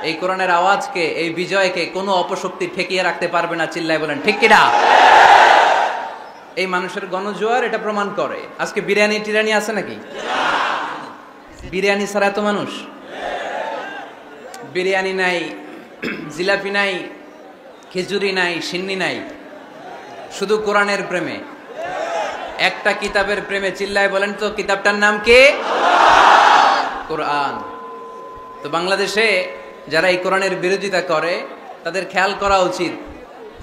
এই কোরআনের আওয়াজকে, এই বিজয়কে কোনো অপশক্তি ঠেকিয়ে রাখতে পারবে না। চিল্লায় বলেন ঠিক কিনা? এই মানুষের গণজোয়ার এটা প্রমাণ করে। আজকে বিরিয়ানি টিরানি আছে নাকি? বিরিয়ানি ছাড়া এত মানুষ? বিরিয়ানি নাই, জিলাপি নাই, খিচুড়ি নাই, সিন্নি নাই, শুধু কোরআনের প্রেমে, একটা কিতাবের প্রেমে। চিল্লায় বলেন তো কিতাবটার নাম কি? কোরআন। তো বাংলাদেশে যারা এই কোরআনের বিরোধিতা করে তাদের খেয়াল করা উচিত,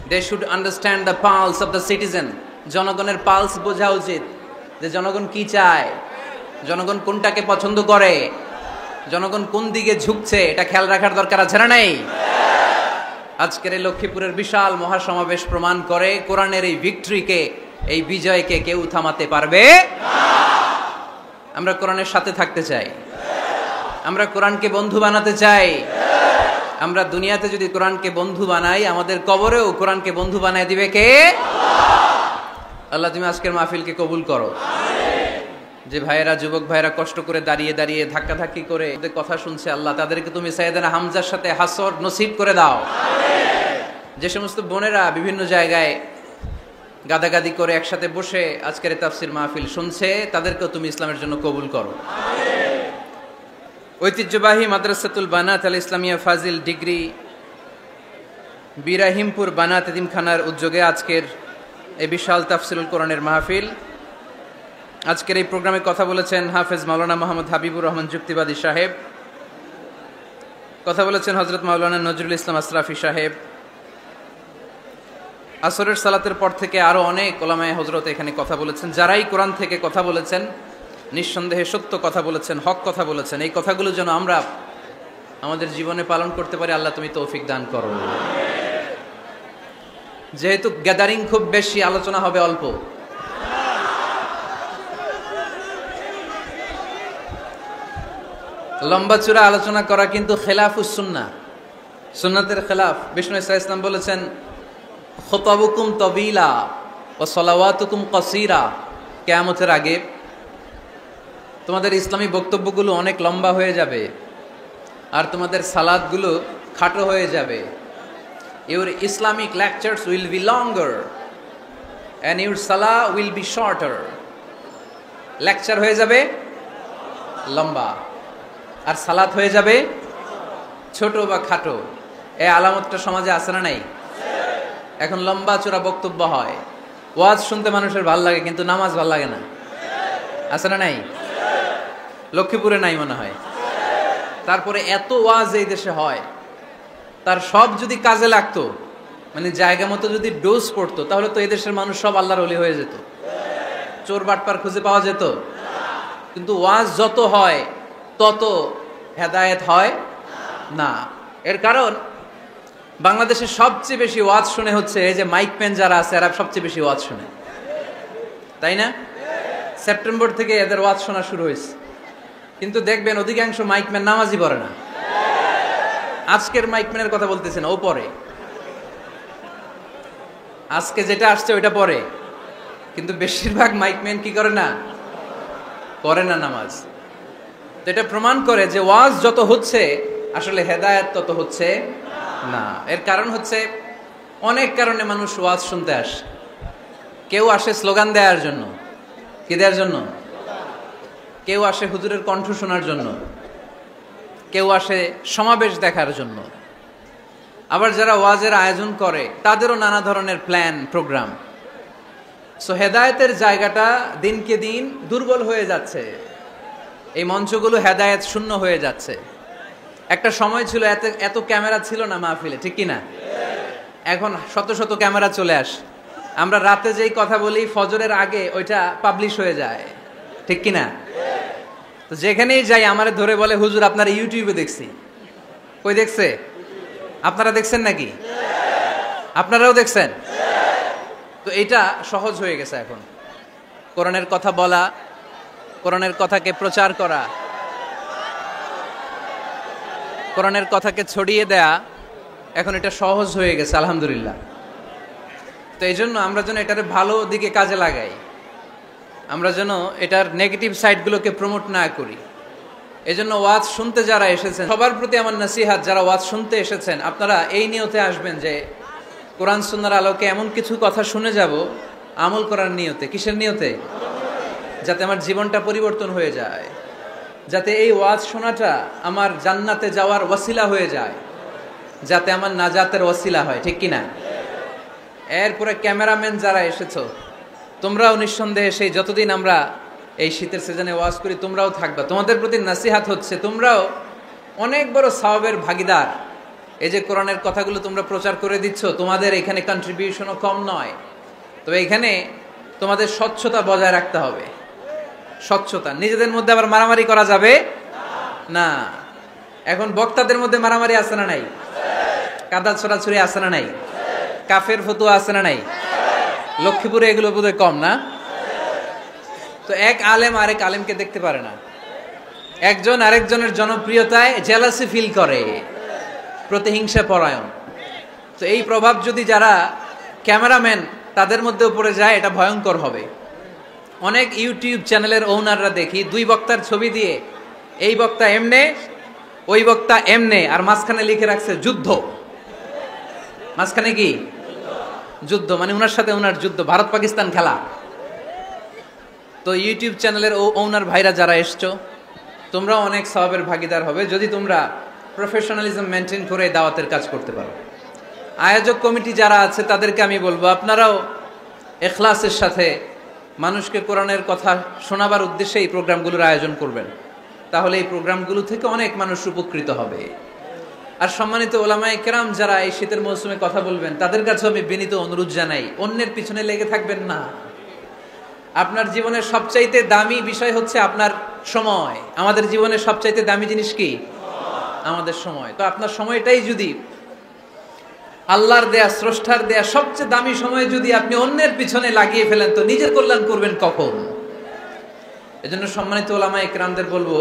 they should understand the pulse of the citizen. জনগণের পালস বোঝা উচিত, যে জনগণ কি চায়, জনগণ কোনটাকে পছন্দ করে, জনগণ কোন দিকে ঝুঁকছে, এটা খেয়াল রাখার দরকার আছে না নাই? আজকের এই লক্ষ্মীপুরের বিশাল মহাসমাবেশ প্রমাণ করে কোরআনের এই ভিক্টরিকে, এই বিজয়কে কেউ থামাতে পারবে না। আমরা কোরআনের সাথে থাকতে চাই, আমরা কোরআনকে বন্ধু বানাতে চাই। আমরা দুনিয়াতে যদি কোরআনকে বন্ধু বানাই, আমাদের কবরেও কোরআনকে বন্ধু বানায় দিবে কে? আল্লাহ তুমি আজকের মাহফিলকে কবুল করো। যে ভাইয়েরা, যুবক ভাইয়েরা কষ্ট করে দাঁড়িয়ে দাঁড়িয়ে ধাক্কাধাক্কি করে ওদের কথা শুনছে, আল্লাহ তাদেরকে তুমি সাইয়েদনা হামজার সাথে হাসর নসিব করে দাও। যে সমস্ত বোনেরা বিভিন্ন জায়গায় গাদাগাদি করে একসাথে বসে আজকের তাফসির মাহফিল শুনছে, তাদেরকেও তুমি ইসলামের জন্য কবুল করো। ঐতিহ্যবাহী মাদ্রাসাতুল বানাত আল ইসলামিয়া ফাজিল ডিগ্রি বিরাহিমপুর বানাত এতিমখানার উদ্যোগে আজকের এই বিশাল তাফসিরুল কোরআনের মাহফিল। আজকের এই প্রোগ্রামে কথা বলেছেন হাফেজ মাওলানা মোহাম্মদ হাবিবুর রহমান যুক্তিবাদী সাহেব, কথা বলেছেন হযরত মাওলানা নজরুল ইসলাম আশরাফি সাহেব। আসরের সালাতের পর থেকে আরো অনেক ওলামায়ে হযরত এখানে কথা বলেছেন। যারাই কোরআন থেকে কথা বলেছেন, নিঃসন্দেহে সত্য কথা বলেছেন, হক কথা বলেছেন। এই কথাগুলো যেন আমরা আমাদের জীবনে পালন করতে পারি, আল্লাহ তুমি তৌফিক দান করো। যেহেতু গ্যাদারিং খুব বেশি, আলোচনা হবে অল্প। লম্বা চূড়া আলোচনা করা কিন্তু খেলাফুস সুন্নাহ, সুন্নাতের খেলাফ। বিষ্ণু ইসা ইসলাম বলেছেন, খুতাবুকুম তবিলা ও সলাওয়াতুকুম কসিরা। কিয়ামতের আগে তোমাদের ইসলামী বক্তব্যগুলো অনেক লম্বা হয়ে যাবে, আর তোমাদের সালাতগুলো খাটো হয়ে যাবে। Your Islamic lectures will be longer and your salah will be shorter. Lecture হয়ে যাবে লম্বা, আর সালাত হয়ে যাবে ছোট বা খাটো। এই আলামতটা সমাজে আছে না নাই? এখন লম্বা চূড়া বক্তব্য হয়, ওয়াজ শুনতে মানুষের ভাল লাগে, কিন্তু নামাজ ভাল লাগে না। আছে না নাই? লক্ষ্মীপুরে নাই মনে হয়। তারপরে এত ওয়াজ এই দেশে হয়, তার সব যদি কাজে লাগতো, মানে জায়গা মতো যদি ডোজ পড়তো, তাহলে তো এই দেশের মানুষ সব আল্লাহর ওলি হয়ে যেত, চোর বাটপার খুঁজে পাওয়া যেত। কিন্তু ওয়াজ যত হয় তত হেদায়েত হয় না। এর কারণ বাংলাদেশের সবচেয়ে বেশি ওয়াজ শুনে হচ্ছে এই যে মাইক ম্যান যারা আছে, এরা সবচেয়ে বেশি ওয়াজ শুনে, তাই না? সেপ্টেম্বর থেকে এদের ওয়াজ শোনা শুরু হয়েছে, কিন্তু দেখবেন অধিকাংশ মাইকম্যান নামাজই পড়ে না। আজকের মাইকম্যানের কথা বলতেছে না, ও পড়ে। আজকে যেটা আসছে ওইটা পড়ে, কিন্তু বেশিরভাগ মাইকম্যান কি করে না? পড়ে না নামাজ। তো এটা প্রমাণ করে যে ওয়াজ যত হচ্ছে, আসলে হেদায়েত তত হচ্ছে না। এর কারণ হচ্ছে, অনেক কারণে মানুষ ওয়াজ শুনতে আসে। কেউ আসে স্লোগান দেওয়ার জন্য, কি দেওয়ার জন্য? কেউ আসে হুজুরের কণ্ঠ শোনার জন্য, কেউ আসে সমাবেশ দেখার জন্য। আবার যারা ওয়াজের আয়োজন করে তাদেরও নানা ধরনের প্ল্যান প্রোগ্রাম। সো হেদায়েতের জায়গাটা দিনকে দিন দুর্বল হয়ে যাচ্ছে, এই মঞ্চগুলো হেদায়েত শূন্য হয়ে যাচ্ছে। একটা সময় ছিল এত ক্যামেরা ছিল না মাহফিলে, ঠিক কি না? এখন শত শত ক্যামেরা চলে আসে। আমরা রাতে যেই কথা বলি ফজরের আগে ওইটা পাবলিশ হয়ে যায়, ঠিক কি না? তো যেখানেই যাই আমারে ধরে বলে, হুজুর আপনার ইউটিউবে দেখছি। কই দেখছে? আপনারা দেখছেন নাকি? আপনারাও দেখছেন? তো এটা সহজ হয়ে গেছে এখন, কোরআনের কথা বলা, কোরআনের কথাকে প্রচার করা, কোরআনের কথাকে ছড়িয়ে দেয়া, এখন এটা সহজ হয়ে গেছে আলহামদুলিল্লাহ। তো এই জন্য আমরা যেন এটার ভালো দিকে কাজে লাগাই, আমরা যেন এটার নেগেটিভ সাইডগুলোকে প্রমোট না করি। এজন্য ওয়াজ শুনতে যারা এসেছেন সবার প্রতি আমার নসিহাত, যারা ওয়াজ শুনতে এসেছেন আপনারা এই নিয়তে আসবেন যে কোরআন সুন্নাহর আলোকে এমন কিছু কথা শুনে যাব আমল করার নিয়তে। কিসের নিয়তে? যাতে আমার জীবনটা পরিবর্তন হয়ে যায়, যাতে এই ওয়াজ শোনাটা আমার জান্নাতে যাওয়ার ওয়াসিলা হয়ে যায়, যাতে আমার নাজাতের ওয়াসিলা হয়, ঠিক কিনা? এরপরে ক্যামেরাম্যান যারা এসেছো তোমরাও নিঃসন্দেহে সেই যতদিন আমরা এই শীতের সিজনে ওয়াজ করি তোমরাও থাকবা। তোমাদের প্রতি নাসিহাত হচ্ছে তোমরাও অনেক বড় সওয়াবের ভাগীদার। এই যে কোরআনের কথাগুলো তোমরা প্রচার করে দিচ্ছ, তোমাদের এখানে কন্ট্রিবিউশনও কম নয়। তবে এখানে তোমাদের স্বচ্ছতা বজায় রাখতে হবে। স্বচ্ছতা, নিজেদের মধ্যে আবার মারামারি করা যাবে না। এখন বক্তাদের মধ্যে মারামারি আছে না নাই? কাদা ছড়াছড়ি আছে না নাই? কাফের ফতুয়া আছে না নাই? লক্ষ্মীপুরে এগুলো বোধহয় কম না? তো এক আলেম আরেক আলেমকে দেখতে পারে না, একজন আরেকজনের জনপ্রিয়তায় জেলাসি ফিল করে, প্রতিহিংসা পরায়ণ। তো এই প্রভাব যদি যারা ক্যামেরাম্যান তাদের মধ্যেও পড়ে যায় এটা ভয়ঙ্কর হবে। অনেক ইউটিউব চ্যানেলের ওনাররা দেখি দুই বক্তার ছবি দিয়ে এই বক্তা এমনে ওই বক্তা এমনে, আর মাঝখানে লিখে রাখছে যুদ্ধ। মাঝখানে কি যুদ্ধ, মানে ওনার সাথে ওনার যুদ্ধ, ভারত পাকিস্তান খেলা। তো ইউটিউব চ্যানেলের ওনার ভাইরা যারা এসছো তোমরাও অনেক সওয়াবের ভাগীদার হবে যদি তোমরা প্রফেশনালিজম মেনটেন করে দাওয়াতের কাজ করতে পারো। আয়োজক কমিটি যারা আছে তাদেরকে আমি বলবো আপনারাও ইখলাসের সাথে মানুষকে কোরআনের কথা শোনাবার উদ্দেশ্যে এই প্রোগ্রামগুলোর আয়োজন করবেন, তাহলে এই প্রোগ্রামগুলো থেকে অনেক মানুষ উপকৃত হবে। আর সম্মানিত ওলামায়ে কেরাম যারা এই শীতের মৌসুমে কথা বলবেন তাদের কাছে আমি বিনীত অনুরোধ জানাই, অন্যের পিছনে লেগে থাকবেন না। আপনার জীবনের সবচাইতে দামি বিষয় হচ্ছে আপনার সময়। আমাদের জীবনের সবচাইতে দামি জিনিস কি? আমাদের সময়। তো আপনার সময়টাই যদি আল্লাহর দেয়া, স্রষ্টার দেয়া সবচেয়ে দামি সময় যদি আপনি অন্যের পিছনে লাগিয়ে ফেলেন তো নিজের কল্যাণ করবেন কখন? এজন্য সম্মানিত ওলামায়ে কেরামদের বলবো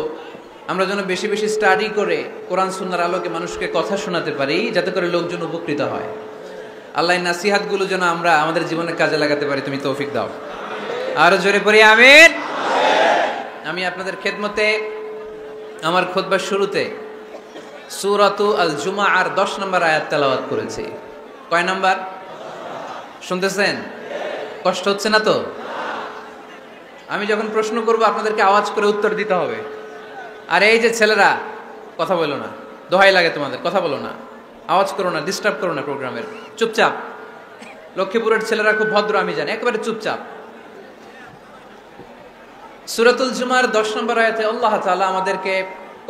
আমরা যেন বেশি বেশি স্টাডি করে কোরআন সুন্নাহর আলোকে মানুষকে কথা শোনাতে পারি, যাতে করে লোকজন উপকৃত হয়। আল্লাহ নাসিহাতগুলো যেন আমরা আমাদের জীবনে কাজে লাগাতে পারি, তুমি তৌফিক দাও। আরো জোরে পড়ি আমিন। আমি আপনাদের খেদমতে আমার খুতবার শুরুতে সূরাতু আল জুমাআর 10 নম্বর আয়াত তেলাওয়াত করেছি। কয় নাম্বার শুনতেছেন? কষ্ট হচ্ছে না তো? আমি যখন প্রশ্ন করব আপনাদেরকে আওয়াজ করে উত্তর দিতে হবে। আর এই যে ছেলেরা কথা বলো না, দোহাই লাগে তোমাদের, কথা বলো না, আওয়াজ করো না, ডিস্টার্ব করো না প্রোগ্রামের, চুপচাপ। লক্ষ্মীপুরের ছেলেরা খুব ভদ্র আমি জানি, একেবারে চুপচাপ। সূরাতুল জুমার 10 নম্বর আয়াতে আল্লাহ তাআলা আমাদেরকে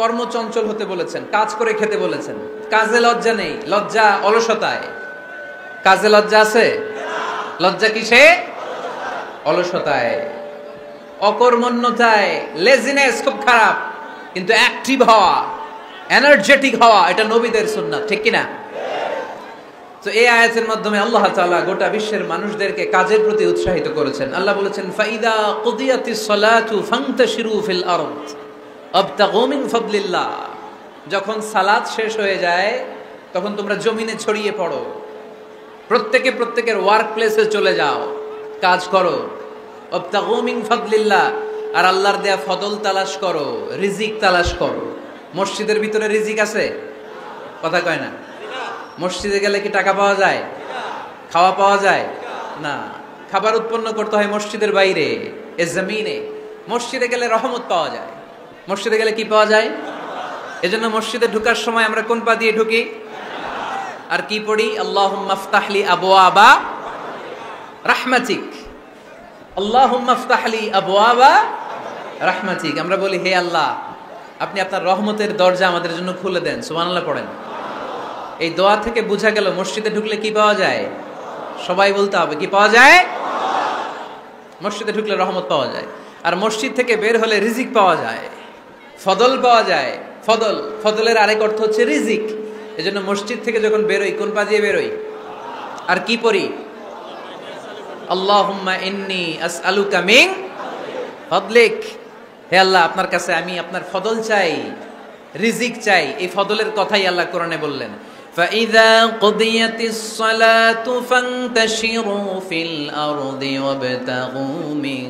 কর্মচঞ্চল হতে বলেছেন, কাজ করে খেতে বলেছেন। কাজে লজ্জা নেই, লজ্জা অলসতায়। কাজে লজ্জা আছে? লজ্জা কিসে? অলসতায়, অকর্মণ্যতায়। লেজিনেস খুব খারাপ, কিন্তু অ্যাক্টিভ হওয়া, এনার্জেটিক হওয়া এটা নবীদের সুন্নাত, ঠিক কিনা? তো এই আয়াতের মাধ্যমে আল্লাহ তাআলা গোটা বিশ্বের মানুষদেরকে কাজের প্রতি উৎসাহিত করেছেন। আল্লাহ বলেছেন ফাইদা কুদিয়াতিস সালাতু ফান্তাশিরু ফিল আরদ আবতাগু মিন ফাদলিল্লাহ। যখন সালাত শেষ হয়ে যায় তখন তোমরা জমিনে ছড়িয়ে পড়ো, প্রত্যেকে প্রত্যেকের ওয়ার্ক প্লেসে চলে যাও, কাজ করো। আবতাগু মিন ফাদলিল্লাহ, আর আল্লাহর দেয়া ফদল তালাশ করো, রিজিক তালাশ করো। মসজিদের ভিতরে রিজিক আছে? কথা কয় না। মসজিদে গেলে কি টাকা পাওয়া যায়? খাওয়া পাওয়া যায় না। খাবার উৎপন্ন করতে হয় মসজিদের বাইরে, এ জমিনে। মসজিদে গেলে রহমত পাওয়া যায়। মসজিদে গেলে কি পাওয়া যায়? এজন্য মসজিদে ঢোকার সময় আমরা কোন পা দিয়ে ঢুকি আর কি পড়ি? আল্লাহুম্মা ইফতাহলি আবওয়াবা রাহমাতিক, আল্লাহুম্মা ইফতাহলি আবওয়াবা রাহমাতিক। আমরা বলি হে আল্লাহ আপনি আপনার রহমতের দরজা আমাদের জন্য খুলে দেন। সুবহানাল্লাহ পড়েন। এই দোয়া থেকে বোঝা গেল মসজিদে ঢুকলে কি পাওয়া যায়? সবাই বলতে হবে কি পাওয়া যায়? মসজিদে ঢুকলে রহমত পাওয়া যায়, আর মসজিদ থেকে বের হলে রিজিক পাওয়া যায়, ফদল পাওয়া যায়। ফদল, ফদলের আরেক অর্থ হচ্ছে রিজিক। এজন্য মসজিদ থেকে যখন বেরোই কোন পা দিয়ে বেরোই আর কি পড়ি? আল্লাহুম্মা ইন্নী আসআলুকা মিন ফাদলিক। হে আল্লাহ আপনার কাছে আমি আপনার ফদল চাই, রিজিক চাই। এই ফদলের কথাই আল্লাহ কোরআনে বললেন فَإِذَا قُضِيَتِ الصَّلَاةُ فَانْتَشِرُوا فِي الْأَرْضِ وَابْتَغُوا مِنْ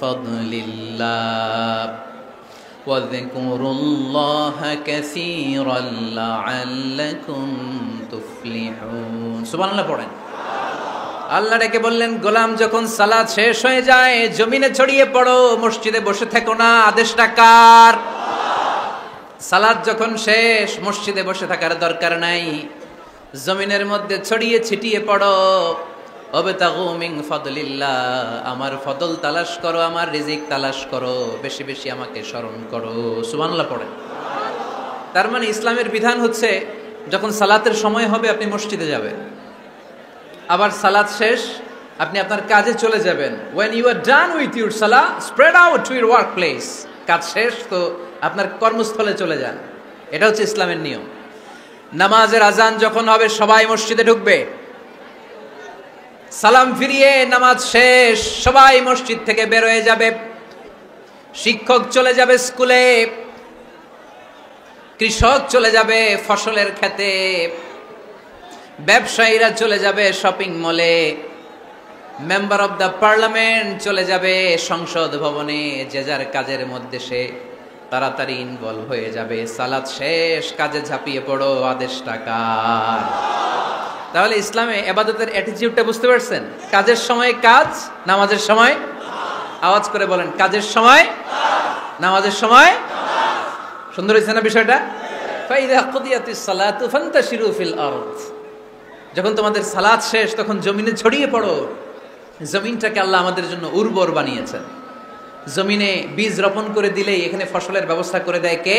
فَضْلِ اللَّهِ ওয়াযকুরুল্লাহা কাসীরান লাআল্লাকুম তুফলিহুন। সুবহানাল্লাহ পড়েন। আল্লাহ ডেকে বললেন, গোলাম যখন সালাত শেষ হয়ে যায় জমিনে ছড়িয়ে পড়ো, মসজিদে বসে থেকো না। আদেশটা কার? সালাত যখন শেষ মসজিদে বসে থাকার দরকার নাই, জমিনের মধ্যে ছড়িয়ে ছিটিয়ে পড়ো। ওয়াবতাগু মিন ফাদলিল্লাহ, আমার ফদল তালাশ করো, আমার রিজিক তালাশ করো, বেশি বেশি আমাকে স্মরণ করো। সুবহানাল্লাহ পড়েন। তার মানে ইসলামের বিধান হচ্ছে যখন সালাতের সময় হবে আপনি মসজিদে যাবেন, আবার সালাত শেষ আপনি আপনার কাজে চলে যাবেন। when you are done with your salah spread out to your workplace, কাজ শেষ তো আপনার কর্মস্থলে চলে যান। এটা হচ্ছে ইসলামের নিয়ম। নামাজের আজান যখন হবে সবাই মসজিদে ঢুকবে, সালাম ফিরিয়ে নামাজ শেষ সবাই মসজিদ থেকে বের হয়ে যাবে। শিক্ষক চলে যাবে স্কুলে, কৃষক চলে যাবে ফসলের খেতে, ব্যবসায়ীরা চলে যাবে শপিং মলে, মেম্বার অব দ্য পার্লামেন্ট চলে যাবে সংসদ ভবনে। যে যার কাজের মধ্যে সে তাড়াতাড়ি ইনভলভ হয়ে যাবে। সালাত শেষ, কাজে ঝাঁপিয়ে পড়ো। আদেশটা কার? তাহলে ইসলামে ইবাদতের অ্যাটিটিউডটা বুঝতে পারছেন? কাজের সময় কাজ, নামাজের সময় আওয়াজ করে বলেন, কাজের সময় নামাজের সময়। সুন্দর হয়েছে না বিষয়টা? ফাইদা কুদিয়াতিস সালাতু ফান্তাশিরু ফিল আরদ, যখন তোমাদের সালাত শেষ তখন জমিনে ছড়িয়ে পড়ো। জমিনটাকে আল্লাহ আমাদের জন্য উর্বর বানিয়েছেন। জমিনে বীজ রোপণ করে দিলেই এখানে ফসলের ব্যবস্থা করে দেয় কে?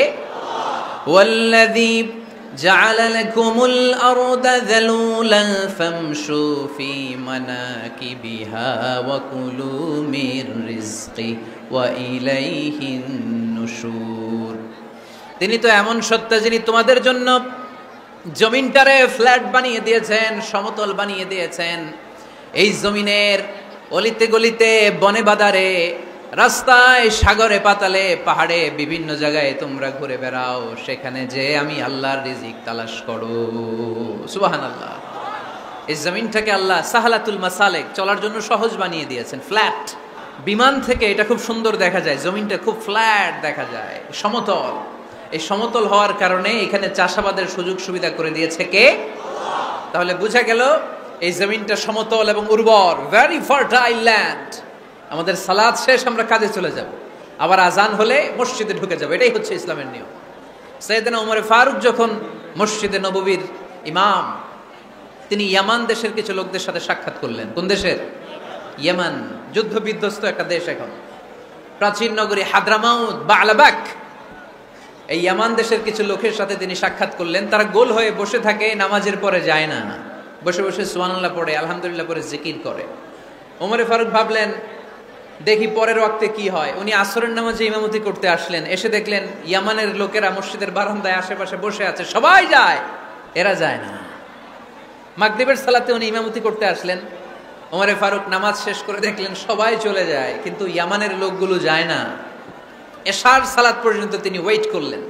ওয়াল্লাযী জাআলা লাকুমুল আরদা যালুলান ফামশু ফি মানাকিবিহা ওয়া কুলু মির রিজকি ওয়া ইলাইহিন নুশুর। তিনি তো এমন সত্তা যিনি তোমাদের জন্য জমিনটারে ফ্ল্যাট বানিয়ে দিয়েছেন, সমতল বানিয়ে দিয়েছেন। এই জমিনের অলিতে গলিতে, বনে বাদারে, রাস্তায়, সাগরে, পাতালে, পাহাড়ে, বিভিন্ন জায়গায় তোমরা ঘুরে বেড়াও, সেখানে যে আমি আল্লাহর রিজিক তালাশ করো। সুবহানাল্লাহ। এই জমিনটাকে আল্লাহ সাহালাতুল মাসালেক, চলার জন্য সহজ বানিয়ে দিয়েছেন, ফ্ল্যাট। বিমান থেকে এটা খুব সুন্দর দেখা যায়, জমিনটা খুব ফ্ল্যাট দেখা যায়, সমতল। এই সমতল হওয়ার কারণে এখানে চাষাবাদের সুযোগ সুবিধা করে দিয়েছে কে? তাহলে বোঝা গেল এই জমিনটা সমতল এবং উর্বর, ভেরি ফার্টাইল ল্যান্ড। আমাদের সালাত শেষ আমরা কাজে চলে যাব, আবার আজান হলে মসজিদে ঢুকে যাব। এটাই হচ্ছে ইসলামের নিয়ম। সাইয়েদনা ওমর ফারুক যখন মসজিদে নববীর ইমাম, তিনি ইয়ামান দেশের কিছু লোকদের সাথে সাক্ষাৎ করলেন। কোন দেশের? ইয়ামান, যুদ্ধ বিধ্বস্ত একটা দেশ এখন। প্রাচীন নগরী হাদ্রামাউত বা আলাবাক, এই ইয়ামান দেশের কিছু লোকের সাথে তিনি সাক্ষাৎ করলেন। তারা গোল হয়ে বসে থাকে, নামাজের পরে যায় না, বসে বসে সুবহানাল্লাহ পড়ে, আলহামদুলিল্লাহ পড়ে জিকির করে। ওমর ফারুক ভাবলেন দেখি পরের ওয়াক্তে কি হয়। উনি আসরের নামাজে ইমামতি করতে আসলেন, এসে দেখলেন ইয়ামানের লোকেরা মসজিদের বারান্দায় আশেপাশে বসে আছে, সবাই যায়, এরা যায় না। মাগরিবের সালাতে উনি ইমামতি করতে আসলেন, ওমর ফারুক নামাজ শেষ করে দেখলেন সবাই চলে যায়, কিন্তু ইয়ামানের লোকগুলো যায় না। এশার সালাত পর্যন্ত তিনি ওয়েট করলেন।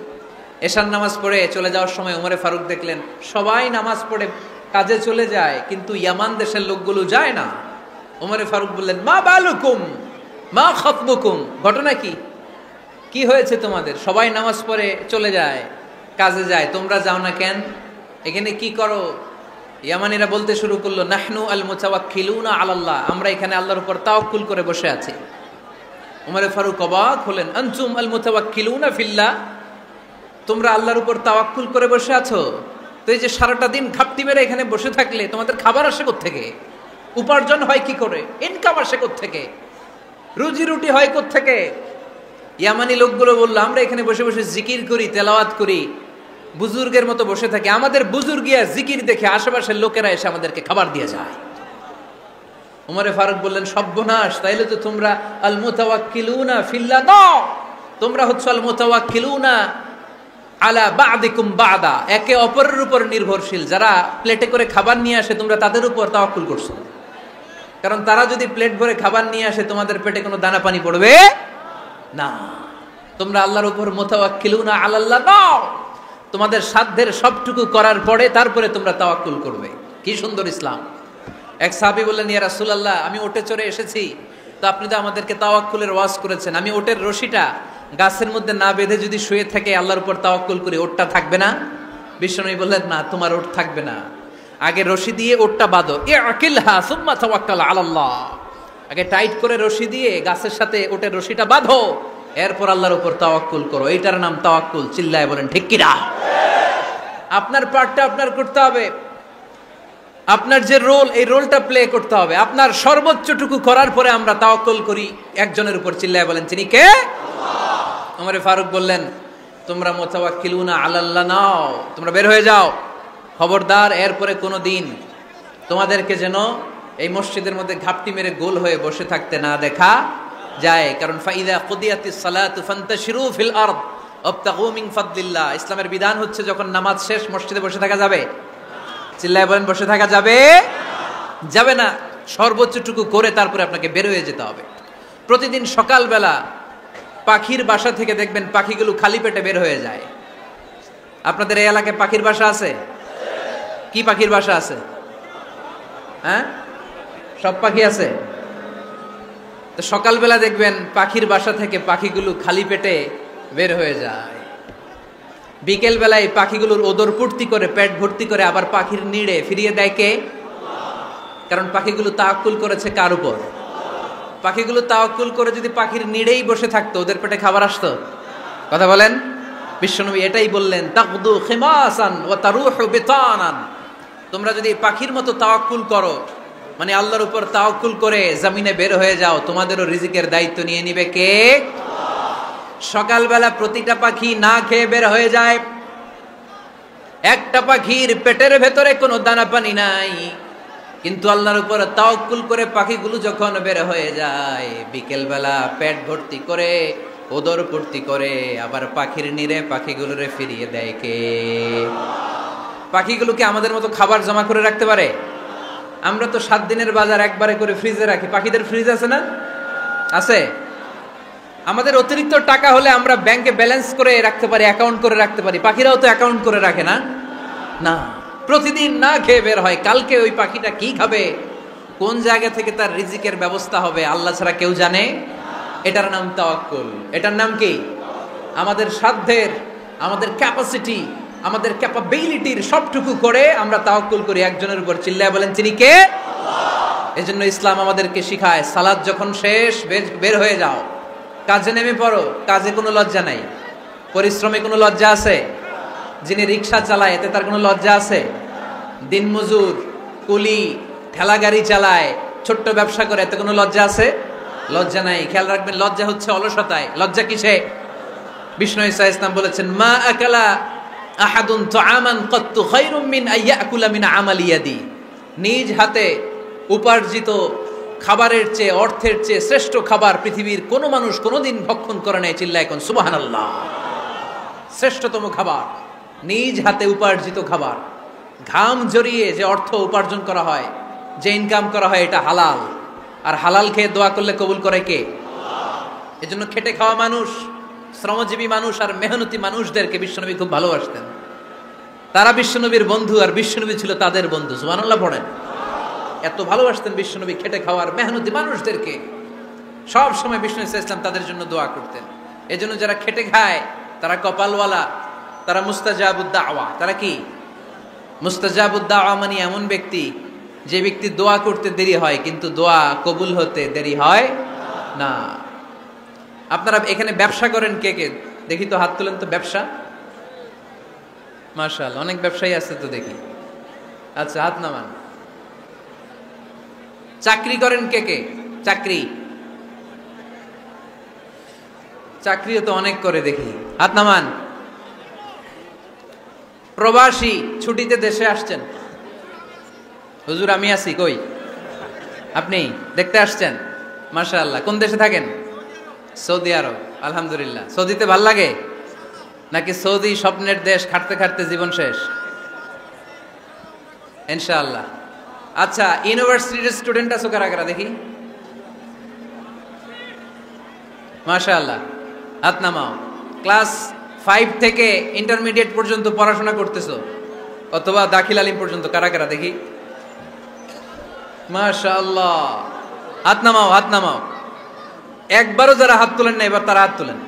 এশার নামাজ পড়ে চলে যাওয়ার সময় ওমর ফারুক দেখলেন সবাই নামাজ পড়ে কাজে চলে যায়, কিন্তু ইয়ামান দেশের লোকগুলো যায় না। ওমর ফারুক বললেন, মা বালুকুম মা খাতবুকুম, ঘটনা কি? কি হয়েছে তোমাদের? সবাই নামাজ পড়ে চলে যায়, কাজে যায়, তোমরা যাও না কেন? এখানে কি করো? ইয়ামানিরা বলতে শুরু করলো, নাহনু আল মুতাওয়াক্কিলুনা আলাল্লাহ, আমরা এখানে আল্লাহর উপর তাওয়াক্কুল করে বসে আছি। ওমর ফারুক অবাক হলেন, আনতুম আল মুতাওয়াক্কিলুনা ফিল্লাহ, তোমরা আল্লাহর উপর তাওয়াক্কুল করে বসে আছো? তো এই যে সারাটা দিন ঘাপটি মেরে এখানে বসে থাকলে তোমাদের খাবার আসে কোত্থেকে? উপার্জন হয় কি করে? ইনকাম আসে কোত্থেকে? রুজি রুটি হয় কোত্থেকে? ইয়ামানি লোকগুলো বললো, আমরা এখানে বসে বসে জিকির করি, তেলাওয়াত করি, বুজুর্গের মতো বসে থাকি, আমাদের বুজুর্গিয়া জিকির দেখে আশেপাশের লোকেরা এসে আমাদেরকে খাবার দিয়ে যায়। ওমর ফারুক বললেন, সর্বনাশ, তাইলে তো তোমরা আল মুতাওয়াক্কিলুনা ফিল্লাহ নও, তোমরা হচ্ছে আল মুতাওয়াক্কিলুনা আলা বা'দিকুম বা'দা, একে অপরের উপর নির্ভরশীল। যারা প্লেটে করে খাবার নিয়ে আসে তোমরা তাদের উপর তাওয়াক্কুল করছো, কারণ তারা যদি প্লেট ভরে খাবার নিয়ে আসে তোমাদের পেটে কোনো দানা পানি পড়বে না। তোমরা আল্লাহর উপর মুতাওয়াক্কিলুনা আলাল্লাহ নও, তোমাদের সাধ্যের সবটুকু করার পরে তারপরে তোমরা তাওয়াক্কুল করবে। কি সুন্দর ইসলাম! এক সাহাবী বললেন, ইয়া রাসূলুল্লাহ, আমি ওটে চড়ে এসেছি, তো আপনি তো আমাদেরকে তাওয়াক্কুলের ওয়াজ করেছেন, আমি ওটের রশিটা গাছের মধ্যে না বেঁধে যদি শুয়ে থাকে আল্লাহর উপর তাওয়াক্কুল করি, ওটটা থাকবে না? বিশ্বনবী বললেন না, তোমার ওট থাকবে না, আগে রশি দিয়ে ওটটা বাঁধো। ইআকিলহা সুম্মা তাওয়াক্কাল আলাল্লাহ, আগে টাইট করে রশি দিয়ে গাছের সাথে ওটের রশিটা বাঁধো, এরপর আল্লাহর উপর তাওয়াক্কুল করো। এইটার নাম তাওয়াক্কুল। চিল্লায় বলেন ঠিক কিনা? আপনার পার্টটা আপনার করতে হবে, আপনার যে রোল, এই রোলটা প্লে করতে হবে। আপনার সর্বোচ্চটুকু করার পরে আমরা তাওয়াক্কুল করি একজনের উপর। চিল্লায় বলেন তিনি কে? ওমর ফারুক বললেন, তোমরা মুতাওয়াক্কিলুনা আলাল্লাহ নাও, তোমরা বের হয়ে যাও, খবরদার এরপরে কোনো দিন তোমাদেরকে যেন এই মসজিদের মধ্যে ঘাপটি মেরে গোল হয়ে বসে থাকতে না দেখা যায়। কারণ ফাইদা কুদিয়াতিস সালাতু ফান্তাশিরু ফিল আরদ ওয়াবতাগু মিন ফাদলিল্লাহ। ইসলামের বিধান হচ্ছে যখন নামাজ শেষ মসজিদে বসে থাকা যাবে। চিল্লায় বলেন বসে থাকা যাবে? যাবে না। সর্বোচ্চটুকু করে তারপরে আপনাকে বের হয়ে যেতে হবে। প্রতিদিন সকালবেলা পাখির বাসা থেকে দেখবেন পাখিগুলো খালি পেটে বের হয়ে যায়। আপনাদের এই এলাকায় পাখির বাসা আছে? কি পাখির বাসা আছে? হ্যাঁ, সব পাখি আছে। তো সকালবেলা দেখবেন পাখির বাসা থেকে পাখিগুলো খালি পেটে বের হয়ে যায়। বিকেল বেলায় পাখিগুলোর ওদর পূর্তি করে, পেট ভর্তি করে আবার পাখির নিড়ে ফিরিয়ে দেয় কে? কারণ পাখিগুলো তাওয়াক্কুল করেছে কার উপর? পাখিগুলো তাওয়াক্কুল করে যদি পাখির নিড়েই বসে থাকতো, ওদের পেটে খাবার আসতো? কথা বলেন। বিশ্বনবী এটাই বললেন, তাকদু খিমাসান ওয়া তারুহু বিতানান। তোমরা যদি পাখির মতো তাওয়াক্কুল করো, মানে আল্লাহর উপর তাওয়াক্কুল করে জমিনে বের হয়ে যাও, তোমাদেরও রিজিকের দায়িত্ব নিয়ে নিবে কে? সকালবেলা প্রতিটা পাখি না খেয়ে বের হয়ে যায়। একটা পাখির পেটের ভেতরে কোনো দানা পানি নাই, কিন্তু আল্লাহর উপর তাওয়াক্কুল করে পাখিগুলো যখন বের হয়ে যায়, বিকেলবেলা পেট ভর্তি করে, ওদর ভর্তি করে আবার পাখির নিরে পাখিগুলোরে ফিরিয়ে দেয় কে? পাখিগুলোকে আমাদের মতো খাবার জমা করে রাখতে পারে? আমরা তো 7 দিনের বাজার একবারে করে ফ্রিজে রাখি। পাখিদের ফ্রিজ আছে না? আছে। আমাদের অতিরিক্ত টাকা হলে আমরা ব্যাংকে ব্যালেন্স করে রাখতে পারি, অ্যাকাউন্ট করে রাখতে পারি। পাখিরাও তো অ্যাকাউন্ট করে রাখে না? না, প্রতিদিন না খেয়ে বের হয়। কালকে ওই পাখিটা কি খাবে, কোন জায়গা থেকে তার রিজিকের ব্যবস্থা হবে আল্লাহ ছাড়া কেউ জানে। এটার নাম তাওয়াক্কুল। এটার নাম কি? আমাদের সাধ্যের, আমাদের ক্যাপাসিটি, আমাদের ক্যাপাবিলিটির সবটুকু করে আমরা তাওয়াক্কুল করি একজনের উপর। চিল্লায় বলেন তিনি কে? এজন্য ইসলাম আমাদেরকে শিখায়, সালাত যখন শেষ বের হয়ে যাও, কাজে নেমে পড়ো। কাজে কোনো লজ্জা নাই, পরিশ্রমে কোনো লজ্জা আছে? যিনি রিক্সা চালায় এতে তার কোনো লজ্জা আছে? দিনমজুর, কুলি, ঠেলা গাড়ি চালায়, ছোট্ট ব্যবসা করে, এতে কোনো লজ্জা আছে? লজ্জা নাই। খেয়াল রাখবেন, লজ্জা হচ্ছে অলসতায়। লজ্জা কিসে? বিষ্ণু ঈসা ইসলাম বলেছেন, মা আকালা আহাদুন তুআমান কাত্তু খায়রুম মিন আইয়াকুলা মিন আমালি ইয়াদি। নিজ হাতে উপার্জিত খাবারের চেয়ে, অর্থের চেয়ে শ্রেষ্ঠ খাবার পৃথিবীর কোনো মানুষ কোনোদিন ভক্ষণ করে নাই। চিল্লায় এখন সুবহানাল্লাহ। শ্রেষ্ঠতম খাবার নিজ হাতে উপার্জিত খাবার। ঘাম জড়িয়ে যে অর্থ উপার্জন করা হয়, যে ইনকাম করা হয়, এটা হালাল। আর হালাল খেয়ে দোয়া করলে কবুল করে কে? এজন্য খেটে খাওয়া মানুষ, শ্রমজীবী মানুষ আর মেহনতি মানুষদেরকে বিশ্বনবী খুব ভালোবাসতেন। তারা বিশ্বনবীর বন্ধু আর বিশ্বনবী ছিল তাদের বন্ধু। সুবহানাল্লাহ পড়েন। এত ভালোবাসতেন বিশ্বনবী খেটে খাওয়ার মেহনতি মানুষদেরকে। সব সময় বিষ্ণু ইসলাম তাদের জন্য দোয়া করতেন। এজন্য যারা খেটে খায় তারা কপালওয়ালা, তারা মুস্তাজাবুদ দাওয়া। তারা কি? মুস্তাজাবুদ দাওয়া মানে এমন ব্যক্তি যে ব্যক্তি দোয়া করতে দেরি হয় কিন্তু দোয়া কবুল হতে দেরি হয় না। আপনারা এখানে ব্যবসা করেন কে কে? দেখি তো, হাত তুলেন তো। ব্যবসা, মাশাআল্লাহ, অনেক ব্যবসায়ী আছে তো দেখি। আচ্ছা, হাত নামান। চাকরি করেন কে কে? চাকরি, চাকরিও তো অনেক করে দেখি, হাত নামান। প্রবাসী, ছুটিতে দেশে আসছেন। হুজুর আমি আছি, কই? আপনি দেখতে আসছেন? মাশাআল্লাহ। কোন দেশে থাকেন? সৌদি আরব। আলহামদুলিল্লাহ। সৌদিতে ভাল লাগে নাকি সৌদি স্বপ্নের দেশ, খাটতে খাটতে জীবন শেষ? ইনশাআল্লাহ। আচ্ছা, ইউনিভার্সিটির স্টুডেন্ট আছো কারা কারা দেখি? মাশাআল্লাহ, হাত নামাও। ক্লাস 5 থেকে ইন্টারমিডিয়েট পর্যন্ত পড়াশোনা করতেছো, অথবা দাখিল আলিম পর্যন্ত, কারা কারা দেখি? মাশাআল্লাহ, হাত নামাও, হাত নামাও। একবারও যারা হাত তোলেন না এবার তারা হাত তোলেন।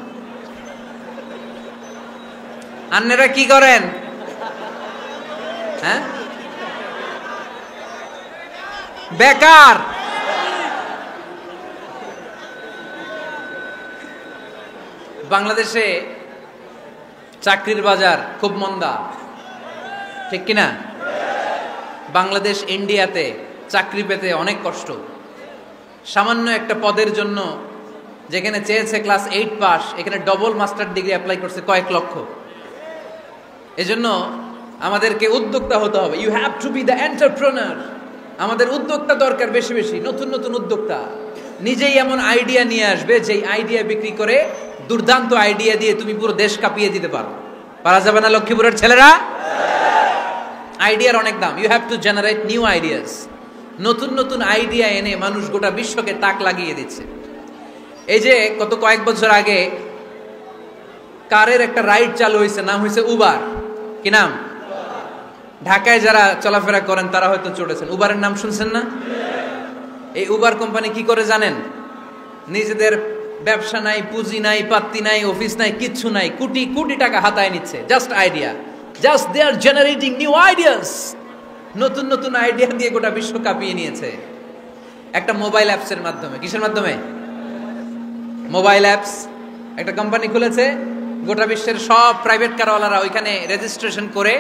আন্নেরা কি করেন? হ্যাঁ, বেকার। বাংলাদেশে চাকরির বাজার খুব মন্দা, ঠিক কিনা? বাংলাদেশ ইন্ডিয়াতে চাকরি পেতে অনেক কষ্ট। সামান্য একটা পদের জন্য যেখানে চেয়েছে ক্লাস 8 পাস, এখানে ডবল মাস্টার ডিগ্রি অ্যাপ্লাই করছে কয়েক লক্ষ। এজন্য আমাদেরকে উদ্যোক্তা হতে হবে। You have to be the entrepreneur. আমাদের উদ্যোক্তা দরকার, বেশি বেশি নতুন নতুন উদ্যোক্তা। নিজেই এমন আইডিয়া নিয়ে আসবে যেই আইডিয়া বিক্রি করে দুর্দান্ত আইডিয়া দিয়ে তুমি পুরো দেশ কাঁপিয়ে দিতে পারো। পারা যাবে না লক্ষ্মীপুরের ছেলেরা? আইডিয়ার অনেক দাম। You have to generate new ideas. নতুন নতুন আইডিয়া এনে মানুষ গোটা বিশ্বকে তাক লাগিয়ে দিচ্ছে। এই যে কত কয়েক বছর আগে কারের একটা রাইড চালু হয়েছে, নাম হয়েছে উবার। কি নাম? ঢাকায় যারা চলাফেরা করেন তারা হয়তো চড়েছেন। উবারের নাম শুনছেন না? এই উবার কোম্পানি কি করে জানেন? নিজেদের ব্যবসা নাই, পুঁজি নাই, পাত্তি নাই, অফিস নাই, কিচ্ছু নাই, কোটি কোটি টাকা হাতায় নিচ্ছে। Just idea, just they are generating new ideas. নতুন নতুন আইডিয়া দিয়ে গোটা বিশ্ব কাঁপিয়ে নিয়েছে একটা মোবাইল অ্যাপসের মাধ্যমে। কিসের মাধ্যমে? Mobile apps. একটা কোম্পানি খুলেছে, গোটা বিশ্বের সব প্রাইভেট কারওয়ালারা ওইখানে রেজিস্ট্রেশন করে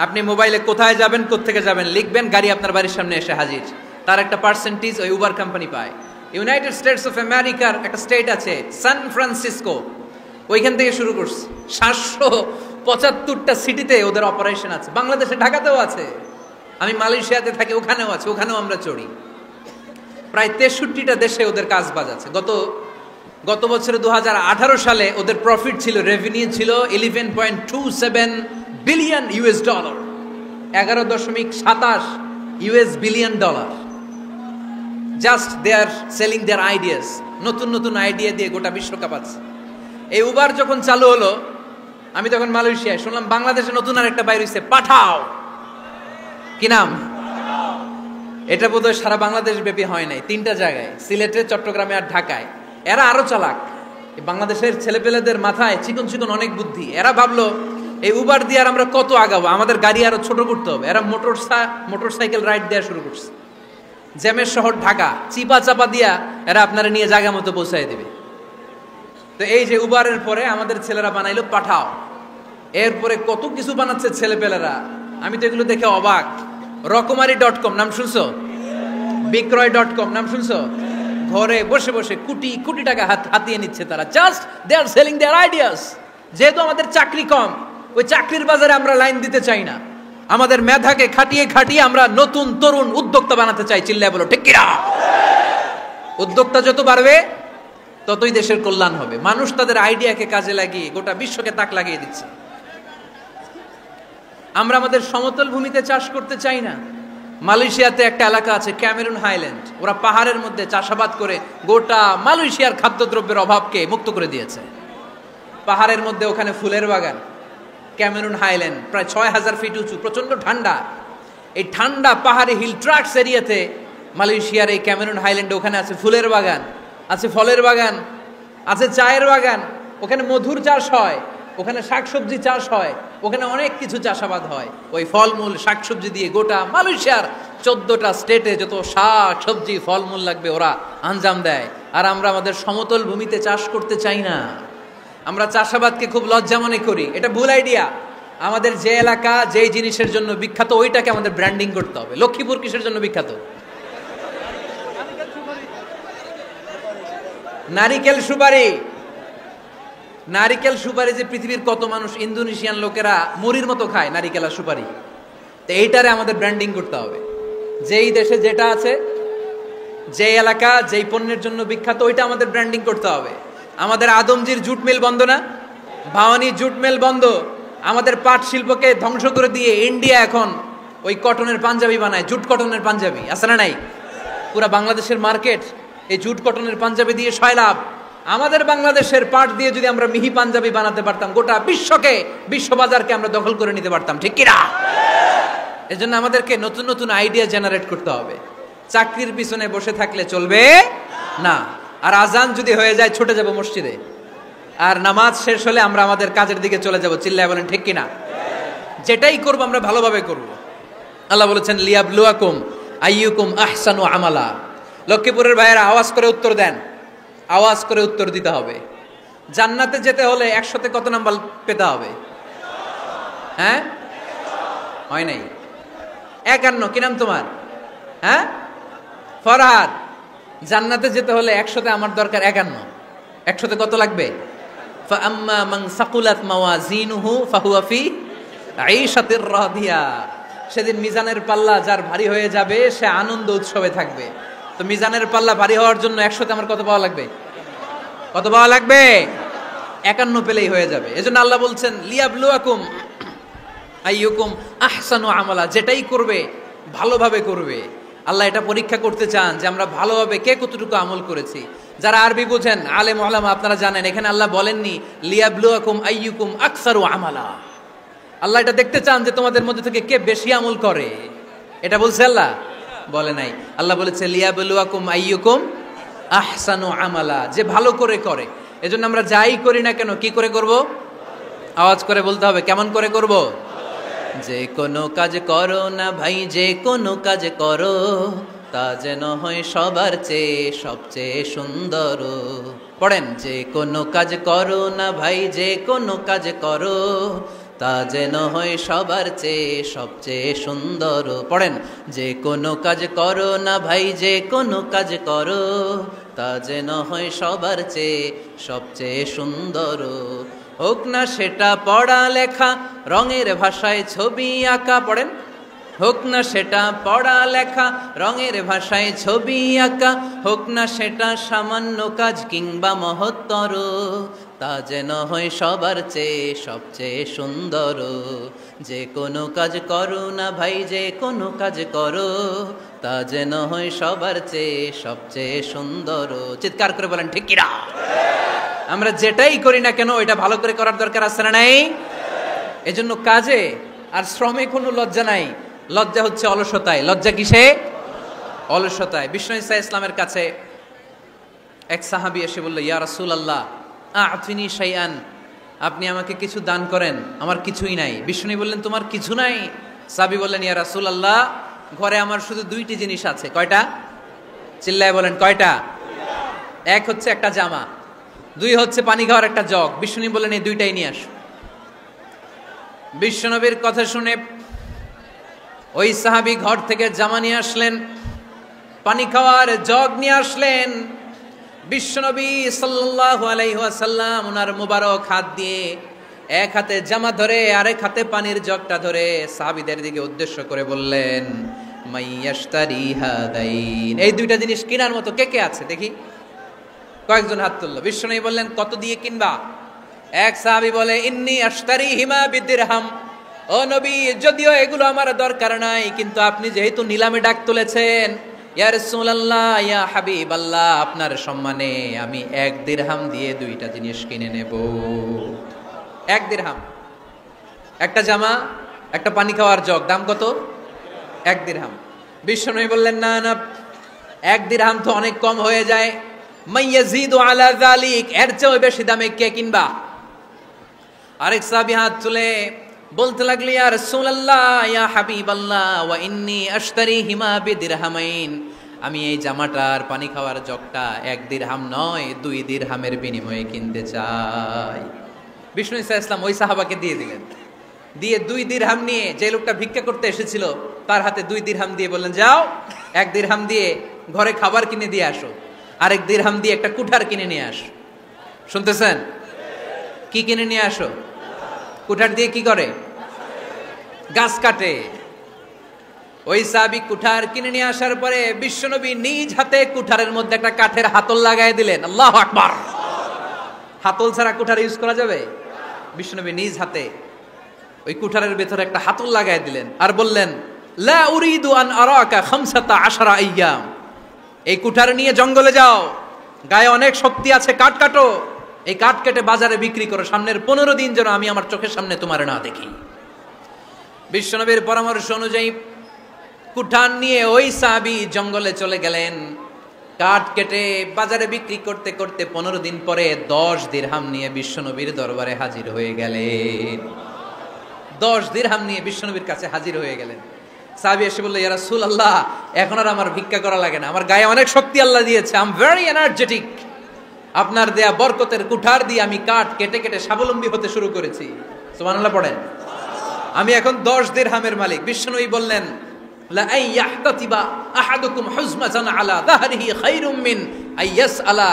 আপনি মোবাইলে কোথায় যাবেন, কোত্থেকে যাবেন লিখবেন, গাড়ি আপনার বাড়ির সামনে এসে হাজির। তার একটা পার্সেন্টেজ ওই উবার কোম্পানি পায়। ইউনাইটেড স্টেটস অফ আমেরিকার একটা স্টেট আছে সান ফ্রান্সিসকো, ওইখান থেকে শুরু করছে। 775টা সিটিতে ওদের অপারেশন আছে। বাংলাদেশে ঢাকাতেও আছে। আমি মালয়েশিয়াতে থাকি, ওখানেও আছে, ওখানেও আমরা চড়ি। প্রায় 63টা দেশে ওদের কাজ বাজ আছে। গত বছরে 2018 সালে ওদের প্রফিট ছিল, রেভিনিউ ছিল 11.27 billion US dollar, 11.27 US billion dollar. Just they are selling their ideas. নতুন নতুন আইডিয়া দিয়ে গোটা বিশ্ব কাঁপাচ্ছে। এই উবার যখন চালু হলো, আমি তখন মালয়েশিয়ায়, শুনলাম বাংলাদেশে নতুন আর একটা বাইর হইছে, পাঠাও। কি নাম? এটা বোধহয় সারা বাংলাদেশ ব্যাপী হয় নাই, 3টা জায়গায়, সিলেটে, চট্টগ্রামে আর ঢাকায়। এরা আরো চালাক। বাংলাদেশের ছেলেপেলেদের মাথায় চিকন চিকন অনেক বুদ্ধি। এরা ভাবলো এই উবার দিয়ে আর আমরা কত আগাবো, আমাদের গাড়ি আরো ছোট করতে হবে। এরা মোটরসাইকেল রাইড দেওয়া শুরু করছে। জ্যামের শহর ঢাকা, চিপা চাপা দিয়া এরা আপনারা নিয়ে জায়গা মতো পৌঁছায় দেবে। তো এই যে উবারের পরে আমাদের ছেলেরা বানাইলো পাঠাও। এরপরে কত কিছু বানাচ্ছে ছেলেপেলেরা, আমি তো এগুলো দেখে অবাক। রকমারি.com নাম শুনছো? বিক্রয়.com নাম শুনছো? ঘরে বসে বসে কোটি কোটি টাকা হাতিয়ে নিচ্ছে তারা। Just they are selling their ideas. যেহেতু আমাদের চাকরি কম, ওই চাকরির বাজারে আমরা লাইন দিতে চাই না। আমাদের মেধাকে খাটিয়ে খাটিয়ে আমরা নতুন তরুণ উদ্যোক্তা বানাতে চাই। চিল্লায় বলো ঠিক কিনা? উদ্যোক্তা যত বাড়বে ততই দেশের কল্যাণ হবে। মানুষ তাদের আইডিয়াকে কাজে লাগিয়ে গোটা বিশ্বকে তাক লাগিয়ে দিচ্ছে। আমরা আমাদের সমতল ভূমিতে চাষ করতে চাই না। মালয়েশিয়াতে একটা এলাকা আছে ক্যামেরুন হাইল্যান্ড, ওরা পাহাড়ের মধ্যে চাষাবাদ করে গোটা মালয়েশিয়ার খাদ্যদ্রব্যের অভাবকে মুক্ত করে দিয়েছে। পাহাড়ের মধ্যে ওখানে ফুলের বাগান, ক্যামেরুন হাইল্যান্ড প্রায় 6000 ফিট উঁচু, প্রচন্ড ঠান্ডা। এই ঠান্ডা পাহাড়ি হিল ট্রাক্স এরিয়াতে মালয়েশিয়ার এই ক্যামেরুন হাইল্যান্ডে ওখানে আছে ফুলের বাগান, আছে ফলের বাগান, আছে চায়ের বাগান, ওখানে মধুর চাষ হয়, ওখানে শাকসবজি চাষ হয়, ওখানে অনেক কিছু চাষাবাদ হয়। ওই ফলমূল শাকসবজি দিয়ে গোটা মালয়েশিয়ার 14টা স্টেটে যত শাক সবজি ফলমূল লাগবে ওরা আঞ্জাম দেয়। আর আমরা আমাদের সমতল ভূমিতে চাষ করতে চাই না। আমরা চাষাবাদকে খুব লজ্জা মনে করি। এটা ভুল আইডিয়া। আমাদের যে এলাকা যেই জিনিসের জন্য বিখ্যাত ওইটাকে আমাদের ব্র্যান্ডিং করতে হবে। লক্ষ্মীপুর কিসের জন্য বিখ্যাত? নারিকেল সুপারি। নারিকেল সুপারি যে পৃথিবীর কত মানুষ, ইন্দোনেশিয়ান লোকেরা মুড়ির মতো খায় নারিকেল আর সুপারি। তো এইটারে আমাদের ব্র্যান্ডিং করতে হবে। যেই দেশে যেটা আছে, যেই এলাকা যেই পণ্যের জন্য বিখ্যাত, ওইটা আমাদের ব্র্যান্ডিং করতে হবে। আমাদের আদমজির জুট মিল বন্ধ না? ভাওয়ানি জুট মিল বন্ধ। আমাদের পাট শিল্পকে ধ্বংস করে দিয়ে ইন্ডিয়া এখন ওই কটনের পাঞ্জাবি বানায়, জুট কটনের পাঞ্জাবি। আছে না নাই? পুরা বাংলাদেশের মার্কেট এই জুট কটনের পাঞ্জাবি দিয়ে সয়লাভ। আমাদের বাংলাদেশের পাট দিয়ে যদি আমরা মিহি পাঞ্জাবি বানাতে পারতাম, গোটা বিশ্বকে, বিশ্ববাজারকে আমরা দখল করে নিতে পারতাম। ঠিক কিনা? এজন্য আমাদেরকে নতুন নতুন আইডিয়া জেনারেট করতে হবে। চাকরির পিছনে বসে থাকলে চলবে না। আর আজান যদি হয়ে যায় ছুটে যাব মসজিদে। আর নামাজ শেষ হলে আমরা আমাদের কাজের দিকে চলে যাব। চিল্লায় বলেন ঠিক কিনা? যেটাই করব আমরা ভালোভাবে করব। আল্লাহ বলেছেন লিয়াবলুয়াকুম আইয়ুকুম আহসানু আমালা। লক্ষ্মীপুরের ভাইয়েরা আওয়াজ করে উত্তর দেন, আওয়াজ করে উত্তর দিতে হবে। জান্নাতে যেতে হলে 100তে কত নাম্বার পেতে হবে? হ্যাঁ, হয় নাই 51। কি নাম তোমার? হ্যাঁ, ফরহাদ। জান্নাতে যেতে হলে 100তে আমার দরকার 51। 100তে কত লাগবে? ফাআম্মা মান সাকুলাত মাওয়াজিনুহু ফাহুয়া ফি আইশাতির রাদিয়া। সেদিন মিজানের পাল্লা যার ভারী হয়ে যাবে সে আনন্দ উৎসবে থাকবে। তো মিজানের পাল্লা ভারী হওয়ার জন্য 100তে আমার কত পাওয়া লাগবে? কত পাওয়া লাগবে? 51 পেলেই হয়ে যাবে। এজন্য আল্লাহ বলছেন লিয়াবলুয়াকুম আইয়ুকুম আহসানু আমালা। যেটাই করবে ভালোভাবে করবে। আল্লাহ এটা পরীক্ষা করতে চান যে আমরা ভালোভাবে কে কতটুকু আমল করেছি। যারা আরবি বুঝেন আলেম ওলামা আপনারা জানেন, এখানে আল্লাহ বলেননি লিয়াবলুয়াকুম আইয়ুকুম আকসারু আমালা। আল্লাহ এটা দেখতে চান যে তোমাদের মধ্যে থেকে কে বেশি আমল করে। এটা বলছে আল্লাহ? বলে নাই। আল্লাহ বলেছে লিয়াবলুয়াকুম আইয়ুকুম আহসানু আমালা, যে ভালো করে করে। এজন্য আমরা যাই করি না কেন কি করে করব? আওয়াজ করে বলতে হবে। কেমন করে করব? যে কোনো কাজ করো না ভাই, যে কোনো কাজ করো তা যেন হয় সবার চেয়ে সবচেয়ে সুন্দর। পড়েন, যে কোনো কাজ করো না ভাই, যে কোনো কাজ করো তা যেন হয় সবার চেয়ে সবচেয়ে সুন্দর। পড়েন, যে কোনো কাজ করো না ভাই, যে কোনো কাজ করো তা যেন হয় সবার চেয়ে সবচেয়ে সুন্দর। হোক না সেটা পড়া লেখা, রঙের ভাষায় ছবি আঁকা। পড়েন, হোক না সেটা পড়া লেখা, রঙের ভাষায় ছবি আঁকা। হোক না সেটা সামান্য কাজ কিংবা মহত্তর, তা যেন হয় সবার চেয়ে সবচেয়ে সুন্দর। যে কোনো কাজ করো না ভাই, যে কোনো কাজ করো তা যেন হয় সবার চেয়ে সবচেয়ে সুন্দর। চিৎকার করে বলেন ঠিক কিনা? আমরা যেটাই করি না কেন এটা ভালো করে করার দরকার আছে না নাই? এজন্য কাজে আর শ্রমে কোনো লজ্জা নাই। লজ্জা হচ্ছে অলসতায়। লজ্জা কিসে? অলসতায়। বিষ্ণু ইসা ইসলামের কাছে এক সাহাবী এসে বলল, ইয়া রাসূলুল্লাহ আ'তিনি শাইআন, আপনি আমাকে কিছু দান করেন, আমার কিছুই নাই। বিষ্ণু বললেন, তোমার কিছু নাই? সাহাবী বললেন, ইয়া রাসূলুল্লাহ ঘরে আমার শুধু 2টি জিনিস আছে। কয়টা? চিল্লায় বলেন কয়টা? এক হচ্ছে একটা জামা, 2 হচ্ছে পানি খাওয়ার একটা জগ। বিষ্ণু বললেন, এই 2টাই নিয়ে আসো। বিশ্বনবীর কথা শুনে ওই সাহাবী ঘর থেকে জামা নিয়ে আসলেন, পানি খাওয়ার জগ নিয়ে আসলেন। বিশ্বনবী সাল্লাল্লাহু আলাইহি ওয়াসাল্লাম ওনার মুবারক হাত দিয়ে এক হাতে জামা ধরে আরেক হাতে পানির জগটা ধরে সাহাবীদের দিকে উদ্দেশ্য করে বললেন, মাইয়াশতারি হাদাইন, এই 2টা জিনিস কেনার মতো কে কে আছে দেখি? কয়েকজন হাত তুলল। বিশ্বনবী বললেন, কত দিয়ে কিনবা? এক সাহাবী বলে, ইন্নী আশতারিহিমা বিদিরহাম। ও নবী, যদিও এগুলো আমার দরকার নাই, কিন্তু আপনি যেহেতু নিলামে ডাক তুলেছেন, ইয়া রাসূলুল্লাহ ইয়া হাবিবাল্লাহ, আপনার সম্মানে আমি 1 দিরহাম দিয়ে 2টা জিনিস কিনে নেব। 1 দিরহাম, একটা জামা, একটা পানি খাওয়ার জগ, দাম কত? 1 দিরহাম। বিশ্বনবী বললেন, না না, 1 দিরহাম তো অনেক কম হয়ে যায়। মাইয়াজিদু আলা যালিক, এর চেয়ে বেশি দামে কে কিনবা? আরেক সাহাবী হাত তুলে বলতে লাগলি, ইয়া রাসূলুল্লাহ ইয়া হাবিবাল্লাহ ওয়া ইন্নী আশতারিহিমা বিদিরহামাইন, আমি এই জামাটার পানি খাওয়ার জগটা 1 দিরহাম নয় 2 দিরহামের বিনিময়ে কিনতে চাই। বিষ্ণু ইসা ইসলাম ওই সাহাবাকে দিয়ে দিলেন। দিয়ে 2 দিরহাম নিয়ে যে লোকটা ভিক্ষা করতে এসেছিল তার হাতে 2 দিরহাম দিয়ে বললেন, যাও 1 দিরহাম দিয়ে ঘরে খাবার কিনে দিয়ে আসো, আরেক দিরহাম দিয়ে একটা কুঠার কিনে নিয়ে আসো। শুনতেছেন? কি কিনে নিয়ে আসো? কুঠার দিয়ে কি করে? গাছ কাটে। ওই সাহাবী কুঠার কিনে নিয়ে আসার পরে বিশ্বনবী নিজ হাতে কুঠারের মধ্যে একটা কাঠের হাতল লাগাই দিলেন। আল্লাহু আকবার। হাতল ছাড়া কুঠার ইউজ করা যাবে? বিশ্বনবী নিজ হাতে ওই কুঠারের ভেতরে একটা হাতল লাগাই দিলেন আর বললেন, লা উরিদু আন আরাকা 15 আইয়াম, এই কুঠার নিয়ে জঙ্গলে যাও, গায়ে অনেক শক্তি আছে, কাঠ কাটো, এই কাঠ কেটে বাজারে বিক্রি করো, সামনের 15 দিন যেন আমি আমার চোখের সামনে তোমার না দেখি। বিশ্বনবীর পরামর্শ অনুযায়ী কুঠার নিয়ে ওই সাহাবী জঙ্গলে চলে গেলেন। কাঠ কেটে বাজারে বিক্রি করতে করতে 15 দিন পরে 10 দিরহাম নিয়ে বিশ্বনবীর দরবারে হাজির হয়ে গেলেন। 10 দিরহাম নিয়ে বিশ্বনবীর কাছে হাজির হয়ে গেলেন। সাহাবী এসে বলল, ইয়া রাসূলুল্লাহ, এখন আর আমার ভিক্ষা করা লাগে না, আমার গায়ে অনেক শক্তি আল্লাহ দিয়েছে, আই এম ভেরি এনার্জেটিক। আপনার দেয়া বরকতের কুঠার দিয়ে আমি কাঠ কেটে কেটে স্বাবলম্বী হতে শুরু করেছি। সুবহানাল্লাহ পড়েন। আমি এখন 10 দিরহামের মালিক। বিশ্বনবী বললেন, লা আইয়াহতাতিবা আহাদুকুম হুজমাতান আলা যাহরিহি খায়রুম মিন আইয়াসআলা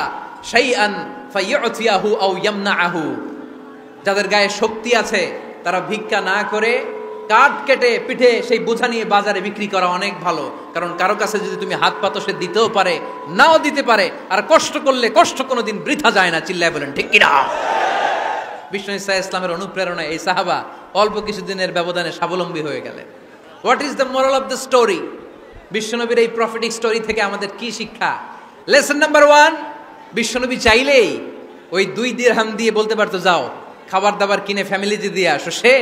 শাইআন ফায়ু'তিয়াহু আও ইয়ামনাহু। যাদের গায়ে শক্তি আছে তারা ভিক্ষা না করে কাঠ কেটে পিঠে সেই বোঝা নিয়ে বাজারে বিক্রি করা অনেক ভালো। কারণ কারো কাছে যদি তুমি হাত পাতো, সে দিতেও পারে, নাও দিতে পারে। আর কষ্ট করলে কষ্ট কোনোদিন বৃথা যায় না। চিল্লায় বলেন ঠিক কিনা? বিষ্ণু ইসা ইসলামের অনুপ্রেরণায় এই সাহাবা অল্প কিছুদিনের ব্যবধানে স্বাবলম্বী হয়ে গেলেন। What is the moral of the story? বিশ্বনবীর এই প্রফেটিক স্টোরি থেকে আমাদের কি শিক্ষা? লেসন নাম্বার 1, বিশ্বনবী চাইলেই ওই 2 দিরহাম দিয়ে বলতে পারতো, যাও খাবার দাবার কিনে ফ্যামিলিতে দিয়ে আসো। সে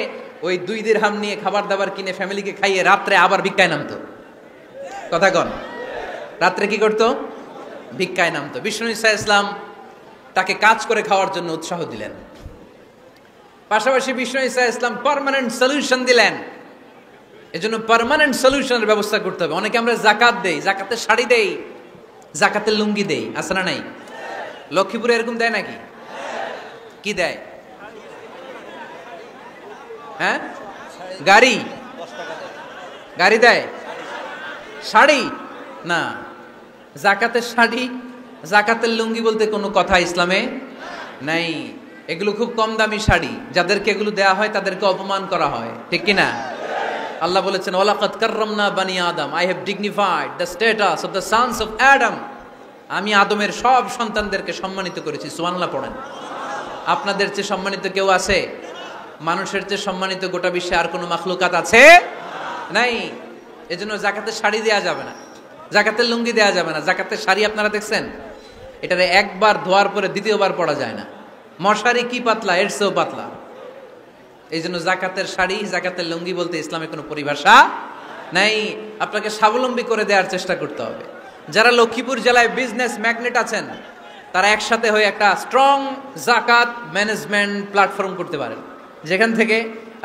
ওই 2 দিরহাম নিয়ে খাবার দাবার কিনে ফ্যামিলিকে খাইয়ে রাত্রে আবার ভিক্ষায় নামতো। কথা কন, রাত্রে কি করতো? ভিক্ষায় নামতো। বিষ্ণু ইসা ইসলাম তাকে কাজ করে খাওয়ার জন্য উৎসাহ দিলেন। পাশাপাশি বিষ্ণু ইসা ইসলাম পার্মানেন্ট সলিউশন দিলেন। এজন্য পার্মানেন্ট সলিউশনের ব্যবস্থা করতে হবে। অনেকে আমরা জাকাত দেই, জাকাতের শাড়ি দেই, জাকাতের লুঙ্গি দেই, আছে না নাই? লক্ষ্মীপুরে এরকম দেয় নাকি? কি দেয়? হ্যাঁ, গাড়ি, গাড়ি দেয়, শাড়ি না। জাকাতের শাড়ি, জাকাতের লুঙ্গি বলতে কোনো কথা ইসলামে নাই। এগুলো খুব কম দামি শাড়ি, যাদেরকে এগুলো দেয়া হয় তাদেরকে অপমান করা হয়, ঠিক কিনা? আল্লাহ বলেছেন, ওয়ালাকাদ কাররামনা বানি আদম, I have dignified the status of the sons of Adam. আমি আদমের সব সন্তানদেরকে সম্মানিত করেছি। সুবহানাল্লাহ পড়েন। আপনাদের চেয়ে সম্মানিত কেউ আছে? মানুষের চেয়ে সম্মানিত গোটা বিশ্বে আর কোনো মাখলুকাত আছে? নাই। এজন্য জাকাতের শাড়ি দেয়া যাবে না, জাকাতের লুঙ্গি দেয়া যাবে না। জাকাতের শাড়ি আপনারা দেখছেন? এটারে একবার ধোয়ার পরে দ্বিতীয়বার পরা যায় না। মশারি কি পাতলা, এর চেয়েও পাতলা। এই জন্য জাকাতের শাড়ি, জাকাতের লুঙ্গি বলতে ইসলামে কোনো পরিভাষা নাই। আপনাকে স্বাবলম্বী করে দেওয়ার চেষ্টা করতে হবে। যারা লক্ষ্মীপুর জেলায় বিজনেস ম্যাগনেট আছেন, তারা একসাথে হয়ে একটা স্ট্রং জাকাত ম্যানেজমেন্ট প্ল্যাটফর্ম করতে পারেন, যেখান থেকে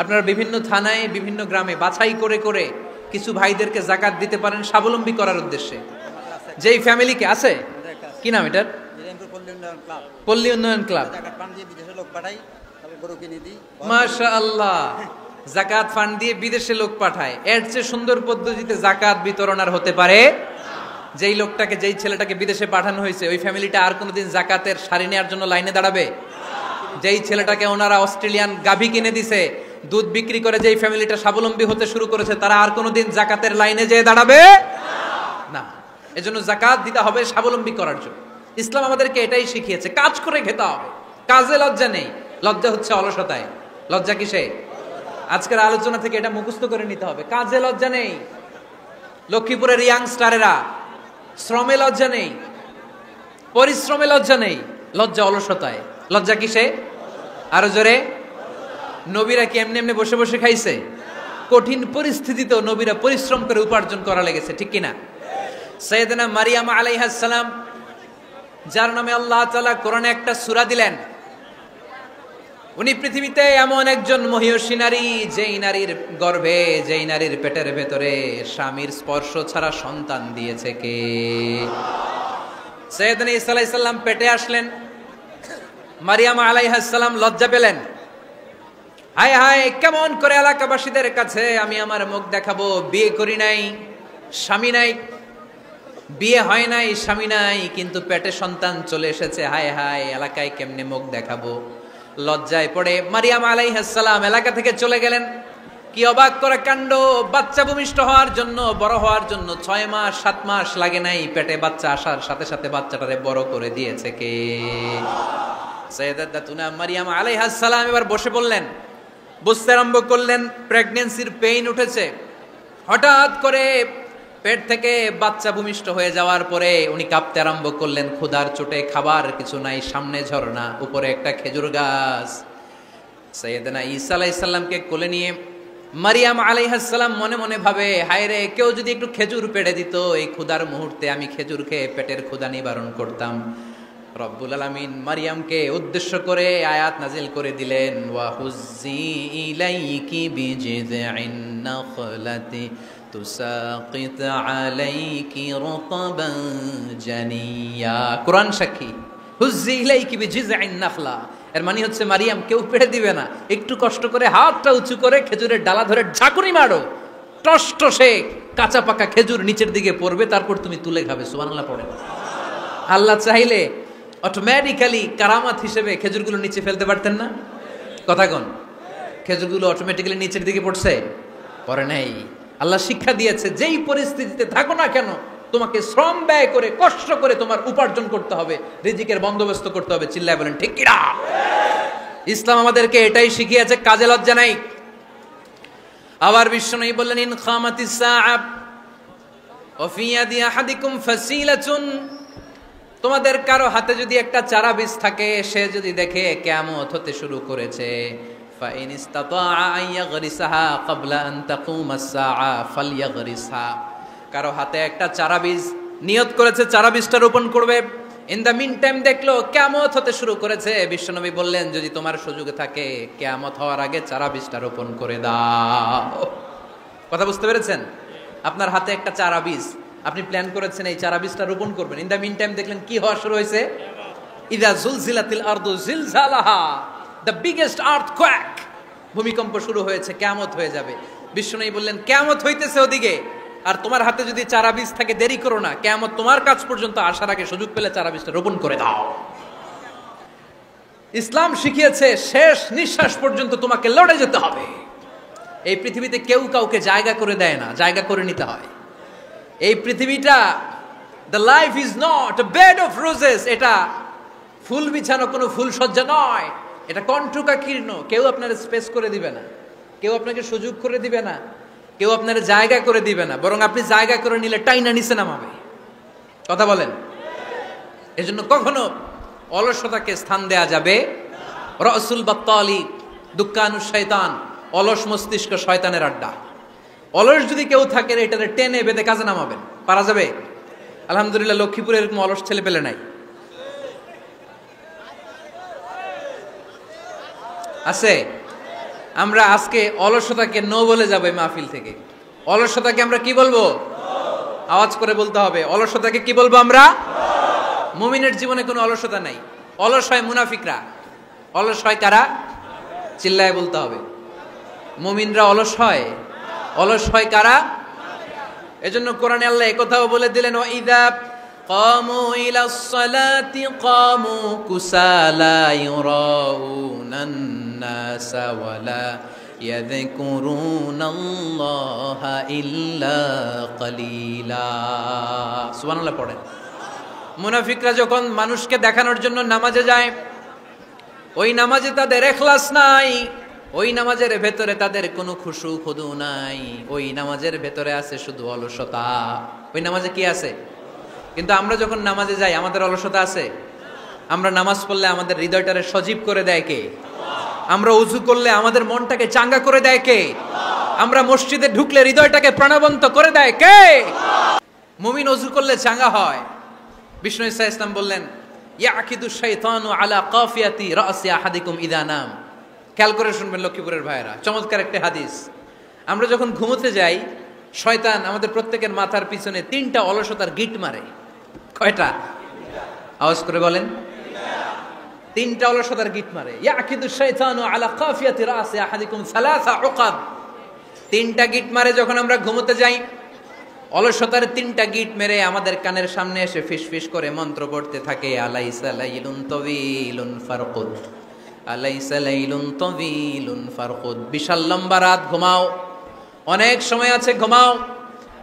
আপনারা বিভিন্ন থানায়, বিভিন্ন গ্রামে বাছাই করে করে কিছু ভাইদেরকে জাকাত দিতে পারেন স্বাবলম্বী করার উদ্দেশ্যে। যেই ফ্যামিলিকে আছে, কি নাম এটার? পল্লী উন্নয়ন ক্লাব। মাশাআল্লাহ, জাকাত ফান্ড দিয়ে বিদেশে লোক পাঠায়। এর চেয়ে সুন্দর পদ্ধতিতে জাকাত বিতরণ আর হতে পারে? যেই লোকটাকে, যেই ছেলেটাকে বিদেশে পাঠানো হয়েছে, ওই ফ্যামিলিটা আর কোনোদিন জাকাতের শাড়ি নেওয়ার জন্য লাইনে দাঁড়াবে? যেই ছেলেটাকে ওনারা অস্ট্রেলিয়ান গাভী কিনে দিছে, দুধ বিক্রি করে যেই ফ্যামিলিটা স্বাবলম্বী হতে শুরু করেছে, তারা আর কোনোদিন জাকাতের লাইনে যেয়ে দাঁড়াবে না। এজন্য জাকাত দিতে হবে স্বাবলম্বী করার জন্য। ইসলাম আমাদেরকে এটাই শিখিয়েছে, কাজ করে খেতে হবে। কাজে লজ্জা নেই, লজ্জা হচ্ছে অলসতায়। লজ্জা কিসে? আজকের আলোচনা থেকে এটা মুখস্থ করে নিতে হবে। কাজে লজ্জা নেই। লক্ষ্মীপুরের ইয়াংস্টারেরা শ্রমে লজ্জা নেই, পরিশ্রমে লজ্জা নেই, লজ্জা অলসতায়। লজ্জা কিসে? আরো জোরে। নবীরা কি এমনি এমনি বসে বসে খাইছে? কঠিন পরিস্থিতিতেও নবীরা পরিশ্রম করে উপার্জন করা লেগেছে, ঠিক কিনা? সাইয়েদনা মারিয়াম আলাইহিস সালাম, যার নামে আল্লাহ তাআলা কোরআনে একটা সূরা দিলেন, উনি পৃথিবীতে এমন একজন মহিয়সী নারী, যেই নারীর গর্ভে, যেই নারীর পেটের ভেতরে স্বামীর স্পর্শ ছাড়া সন্তান দিয়েছে কে? সাইয়েদনা ঈসা আলাইহিস সালাম পেটে আসলেন। মারিয়াম আলাইহিস সালাম লজ্জা পেলেন। হায় হায়, কেমন করে এলাকাবাসীদের কাছে আমি আমার মুখ দেখাবো? বিয়ে করি নাই, স্বামী নাই, বিয়ে হয় নাই, স্বামী নাই, কিন্তু পেটে সন্তান চলে এসেছে। হায় হায়, এলাকায় কেমনে মুখ দেখাবো? লজ্জায় পড়ে মারিয়াম আলাইহিস সালাম এলাকা থেকে চলে গেলেন। কি অবাক করা কাণ্ড! বাচ্চা ভূমিষ্ঠ হওয়ার জন্য, বড় হওয়ার জন্য 6 মাস 7 মাস লাগে নাই, পেটে বাচ্চা আসার সাথে সাথে বাচ্চাটারে বড় করে দিয়েছে কে? সাইয়েদাতুনা মারিয়াম আলাইহিস সালাম এবার বসে পড়লেন, বুঝতে আরম্ভ করলেন প্রেগন্যান্সির পেইন উঠেছে। হঠাৎ করে পেট থেকে বাচ্চা ভূমিষ্ঠ হয়ে যাওয়ার পরে উনি কাঁপতে আরম্ভ করলেন। ক্ষুধার চোটে খাবার কিছু নাই, সামনে ঝর্ণা, উপরে একটা খেজুর গাছ। সাইয়েদনা ঈসা আলাইহিস সালামকে কোলে নিয়ে মারিয়াম আলাইহিস সালাম মনে মনে ভাবে, হায় রে, কেউ যদি একটু খেজুর পেড়ে দিত, এই ক্ষুধার মুহূর্তে আমি খেজুর খেয়ে পেটের ক্ষুধা নিবারণ করতাম। রব্বুল আলামিন মারিয়ামকে উদ্দেশ্য করে আয়াত নাজিল করে দিলেন, ওয়া হুজ্জি ইলাইকি বিজিযিন নাখলাতি তুসাকিত আলাইকি রতবান জানিয়া। কোরআন সাক্ষী, হুজ্জি ইলাইকি বিজিযিন নাখলা, এর মানে হচ্ছে মারিয়াম কেউ পেড়ে দিবে না, একটু কষ্ট করে হাতটা উঁচু করে খেজুরের ডালা ধরে ঝাঁকুনি মারো, টসটসে কাঁচা পাকা খেজুর নিচের দিকে পড়বে, তারপর তুমি তুলে খাবে। সুবহানাল্লাহ পড়ে। আল্লাহ চাইলে অটোমেটিক্যালি কারামাত হিসেবে খেজুরগুলো নিচে ফেলতে পারতেন না? কথা কোন? খেজুরগুলো অটোমেটিক্যালি নিচের দিকে পড়ছে? পড়ে নাই। আল্লাহ শিক্ষা দিয়েছে, যেই পরিস্থিতিতে থাকো না কেন, তোমাকে শ্রম ব্যয় করে কষ্ট করে তোমার উপার্জন করতে হবে, রিজিকের বন্দোবস্ত করতে হবে। চিল্লায় বলেন ঠিক কিনা? ইসলাম আমাদেরকে এটাই শিখিয়েছে, কাজে লজ্জা নাই। আবার বিশ্বনবী বললেন, ইন খামাতিস সাআ ওয়া ফি ইয়াদি আহাদিকুম ফাসিলাতুন, তোমাদের কারো হাতে যদি একটা চারা বীজ থাকে, সে যদি দেখে কিয়ামত হতে শুরু করেছে, ফাইন ইসতাতাআ আন ইয়াগরিসাহা ক্বাবলা আন তাকুমাস সাআ ফালইয়াগরিসহা, কারো হাতে একটা চারা বীজ নিয়ত করেছে, চারা বীজটা রোপণ করবে, ইন দ্য মিন টাইম দেখলো কিয়ামত হতে শুরু করেছে, বিশ্বনবী বললেন, যদি তোমার সুযোগ থাকে কিয়ামত হওয়ার আগে চারা বীজটা রোপণ করে দাও। কথা বুঝতে পেরেছেন? আপনার হাতে একটা চারা বীজ, আপনি প্ল্যান করেছেন এই চারা বীজটা রোপণ করবেন, ইন দ্য মিন টাইম দেখলেন কি হওয়া শুরু হয়েছে, ইদা জুলজিলাতিল আরদু জিলজালাহা, দ্য বিগেস্ট আর্থকোয়েক, ভূমিকম্প শুরু হয়েছে, কিয়ামত হয়ে যাবে। বিশ্বনবী বললেন, কিয়ামত হইতেছে ওদিকে, আর তোমার হাতে যদি চারা বীজ থাকে, দেরি করো না, কিয়ামত তোমার কাছ পর্যন্ত আসার আগে সুযোগ পেলে চারা বীজটা রোপণ করে দাও। ইসলাম শিখিয়েছে শেষ নিঃশ্বাস পর্যন্ত তোমাকে লড়ে যেতে হবে। এই পৃথিবীতে কেউ কাউকে জায়গা করে দেয় না, জায়গা করে নিতে হয়। এই পৃথিবীটা, the life is not a bed of roses, এটা ফুল বিছানো কোনো ফুলসজ্জা নয়, এটা কণ্টকাকীর্ণ। কেউ আপনার স্পেস করে দিবে না, কেউ আপনাকে সুযোগ করে দিবে না, কেউ আপনার জায়গা করে দিবে না, বরং আপনি জায়গা করে নিলে টাইনা নিচে নামাবে। কথা বলেন? এজন্য কখনো অলসতাকে স্থান দেয়া যাবে। রাসূল বাত্তালি দুক্কানুশ শয়তান, অলস মস্তিষ্ক শয়তানের আড্ডা। অলস যদি কেউ থাকে, এটারে টেনে বেঁধে কাজে নামাবেন, পারা যাবে? আলহামদুলিল্লাহ, লক্ষ্মীপুরে এরকম অলস ছেলে পেলে নাই, আছে। আমরা আজকে অলসতাকে নো বলে যাবো এই মাহফিল থেকে। অলসতাকে আমরা কি বলবো? আওয়াজ করে বলতে হবে, অলসতাকে কি বলবো আমরা? মুমিনের জীবনে কোনো অলসতা নাই। অলস হয় মুনাফিকরা। অলস হয় কারা? চিল্লায় বলতে হবে। মুমিনরা অলস হয়? অলস হয় কারা? এজন্য কোরআনে আল্লাহ একথাও বলে দিলেন, ওয়া ইযা কামু ইলাস সালাতি কামু কুসালা ইউরাউনান নাসা ওয়ালা ইয়াযকুরুনাল্লাহা ইল্লা কালিলা। সুবহানাল্লাহ পড়েন। মুনাফিকরা যখন মানুষকে দেখানোর জন্য নামাজে যায়, ওই নামাজে তাদের ইখলাস নাই, ওই নামাজের ভেতরে তাদের কোনো খুশু খুদু নাই, ওই নামাজের ভেতরে আছে শুধু অলসতা। ওই নামাজে কি আছে? কিন্তু আমরা যখন নামাজে যাই, আমাদের অলসতা আছে? আমরা নামাজ পড়লে আমাদের হৃদয়টারে সজীব করে দেয় কে? আমরা ওযু করলে আমাদের মনটাকে চাঙ্গা করে দেয় কে? আমরা মসজিদে ঢুকলে হৃদয়টাকে প্রাণবন্ত করে দেয় কে? মুমিন ওযু করলে চাঙ্গা হয়। বিষ্ণু ঈসা ইসলাম বললেন, ইয়াকিদু শাইতানু আলা কাফিয়াতি রাসি আহাদিকুম ইযা নাম। খেয়াল করে শুনবেন লক্ষ্মীপুরের ভাইরা, চমৎকার একটা হাদিস। আমরা যখন ঘুমোতে যাই, শয়তান আমাদের প্রত্যেকের মাথার পিছনে 3টা অলসতার গিট মারে। কয়টা? আওয়াজ করে বলেন। 3টা অলসতার গিট মারে। ইয়াকিদু শাইতানু আলা কাফিয়াতি রাসি আহাদিকুম সালাসা উকাব। 3টা গিট মারে যখন আমরা ঘুমোতে যাই। অলসতার 3টা গিট মেরে আমাদের কানের সামনে এসে ফিসফিস করে মন্ত্র পড়তে থাকে, আলাইসা লাইলুন তাওয়িলুন ফারকুদ, আলাইসা লাইলুন তাওয়িলুন ফারকুদ। বিশাল লম্বা রাত, ঘুমাও। অনেক সময় আছে, ঘুমাও।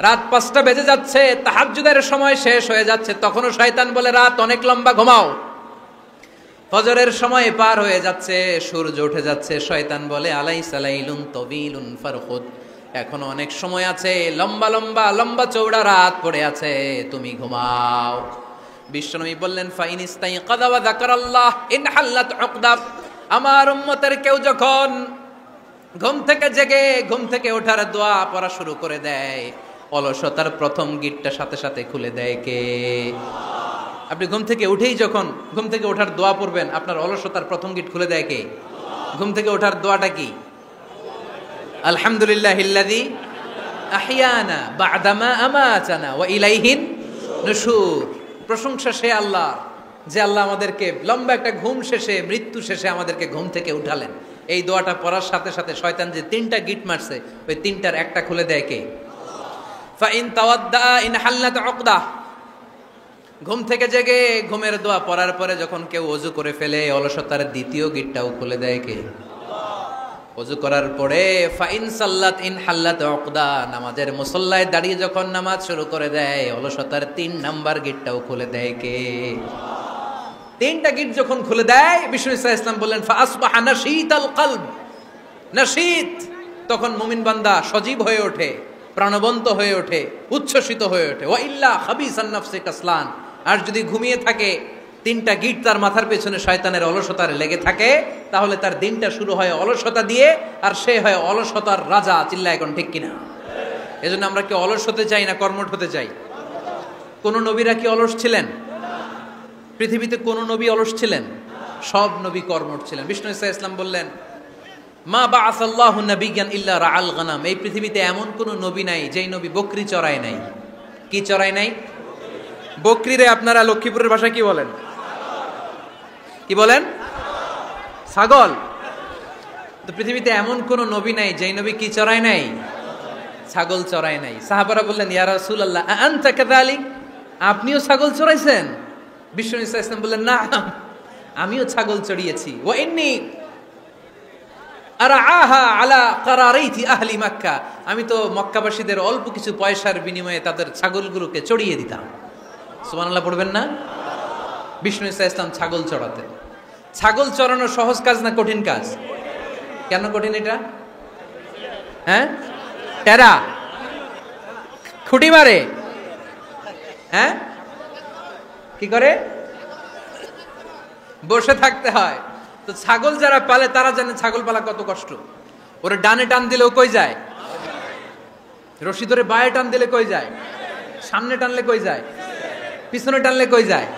রাত 5টা বেজে যাচ্ছে, তাহাজ্জুদের সময় শেষ হয়ে যাচ্ছে, তখনও শয়তান বলে রাত অনেক লম্বা, ঘুমাও। ফজরের সময় পার হয়ে যাচ্ছে, সূর্য উঠে যাচ্ছে, শয়তান বলে আলাইসা লাইলুন তাওয়িলুন ফারকুদ, এখনো অনেক সময় আছে, লম্বা লম্বা লম্বা চৌড়া রাত পড়ে আছে, তুমি ঘুমাও। বিশ্বনবী বললেন, ফাইন ইস্তাইকাযা ওয়া যাকারাল্লাহ ইনহাল্লাত উকদা। আমার উম্মতের কেউ যখন ঘুম থেকে জেগে ঘুম থেকে ওঠার দোয়া পড়া শুরু করে দেয়, অলসতার প্রথম গিটটা সাথে সাথে খুলে দেয় কে? আপনি ঘুম থেকে উঠেই যখন ঘুম থেকে ওঠার দোয়া পড়বেন, আপনার অলসতার প্রথম গিট খুলে দেয় কে? ঘুম থেকে ওঠার দোয়াটা কি? আলহামদুলিল্লাহিল্লাযী আহইয়ানা বা'দামা আমাতানা ওয়া ইলাইহিন নুশুর। প্রশংসা সে আল্লাহ, যে আল্লাহ আমাদেরকে লম্বা একটা ঘুম শেষে, মৃত্যু শেষে আমাদেরকে ঘুম থেকে উঠালেন। এই দোয়াটা পড়ার সাথে সাথে শয়তান যে তিনটা গিট মারছে, ওই তিনটার একটা খুলে দেয় কে? Fine তাওয়াদ্দা in হাল্লাত উকদা। ঘুম থেকে জেগে ঘুমের দোয়া পড়ার পরে যখন কেউ ওযু করে ফেলে, অলসতার দ্বিতীয় গিটটাও খুলে দেয় কে? ওযু করার পরে ফাইন সাল্লাত ইন হাল্লাত উকদা, নামাজের মুসল্লায় দাঁড়িয়ে যখন নামাজ শুরু করে দেয়, অলসতার 3 নাম্বার গিটটাও খুলে দেয় কে? তিনটা গিট যখন খুলে দেয়, বিষ্ণু ইসা ইসলাম বললেন ফাসবাহা নাশীতাল কলব। নাশীত, তখন মুমিন বান্দা সজীব হয়ে ওঠে, প্রাণবন্ত হয়ে ওঠে, উচ্ছ্বসিত হয়ে ওঠে। ওয়া ইল্লা খাবিসান নাফসি কাসলান, আর যদি ঘুমিয়ে থাকে, তিনটা গিট তার মাথার পেছনে শয়তানের অলসতার লেগে থাকে, তাহলে তার দিনটা শুরু হয় অলসতা দিয়ে, আর সে হয় অলসতার রাজা। চিল্লা এখন ঠিক কিনা? এজন্য আমরা কি অলস হতে চাই না কর্মঠ হতে চাই? কোন নবীরা কি অলস ছিলেন? পৃথিবীতে কোন নবী অলস ছিলেন? সব নবী কর্মঠ ছিলেন। বিষ্ণু ইসা ইসলাম বললেন মা বাআসাল্লাহু নাবিয়্যান ইল্লা রাআল গানাম। এই পৃথিবীতে এমন কোন নবী নাই যেই নবী বকরি চড়ায় নাই। কি চড়ায় নাই? বকরিরে আপনারা লক্ষ্মীপুরের ভাষায় কি বলেন? কি বলেন? ছাগল। তো পৃথিবীতে এমন কোন নবী নাই যেই নবী কি চড়ায় নাই? ছাগল চড়ায় নাই। সাহাবারা বললেন ইয়া রাসূলুল্লাহ আনতা কাযালিক, আপনিও ছাগল চড়াইছেন? বিষ্ণু ইসা ইসলাম বললেন না, আমিও ছাগল চড়িয়েছি। ওয়া ইন্নী আরআহা আলা কারারাইতি আহলি মক্কা, আমি তো মক্কাবাসীদের অল্প কিছু পয়সার বিনিময়ে তাদের ছাগলগুলোকে চড়িয়ে দিতাম। সুবহানাল্লাহ পড়বেন না? বিষ্ণু ইসা ইসলাম ছাগল চড়াতেন। ছাগল চড়ানো সহজ কাজ না কঠিন কাজ? কেন কঠিন এটা? হ্যাঁ, টেরা খুঁটি মারে। হ্যাঁ, কি করে? বসে থাকতে হয়। তো ছাগল যারা পালে তারা জানে ছাগল পালা কত কষ্ট। ওরে ডানে টান দিলেও কই যায়? রশি ধরে বায়ে টান দিলে কই যায়? সামনে টানলে কই যায়? পিছনে টানলে কই যায়?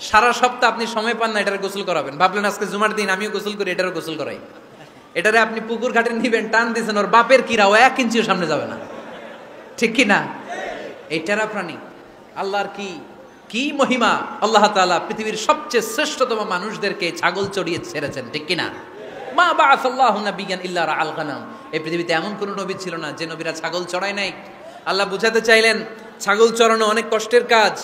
সারা সপ্তাহ আপনি সময় পান না এটার গোসল করাবেন। ভাবলেন আজকে জুমার দিন আমিও গোসল করি, এটারও গোসল করাই। এটারে আপনি পুকুর ঘাটে নিবেন, টান দিয়েছেন, ওর বাপের কিরা, ও 1 ইঞ্চিও সামনে যাবে না। ঠিক কি না? এই টেরা প্রাণী। আল্লাহর কি কি মহিমা! আল্লাহ তাআলা পৃথিবীর সবচেয়ে শ্রেষ্ঠতম মানুষদেরকে ছাগল চড়িয়ে ছেড়েছেন। ঠিক কি না? মা বাআসাল্লাহু নাবিয়্যান ইল্লা রাআল গানাম। এই পৃথিবীতে এমন কোন নবী ছিল না যে নবীরা ছাগল চড়ায় নাই। আল্লাহ বুঝাতে চাইলেন ছাগল চড়ানো অনেক কষ্টের কাজ,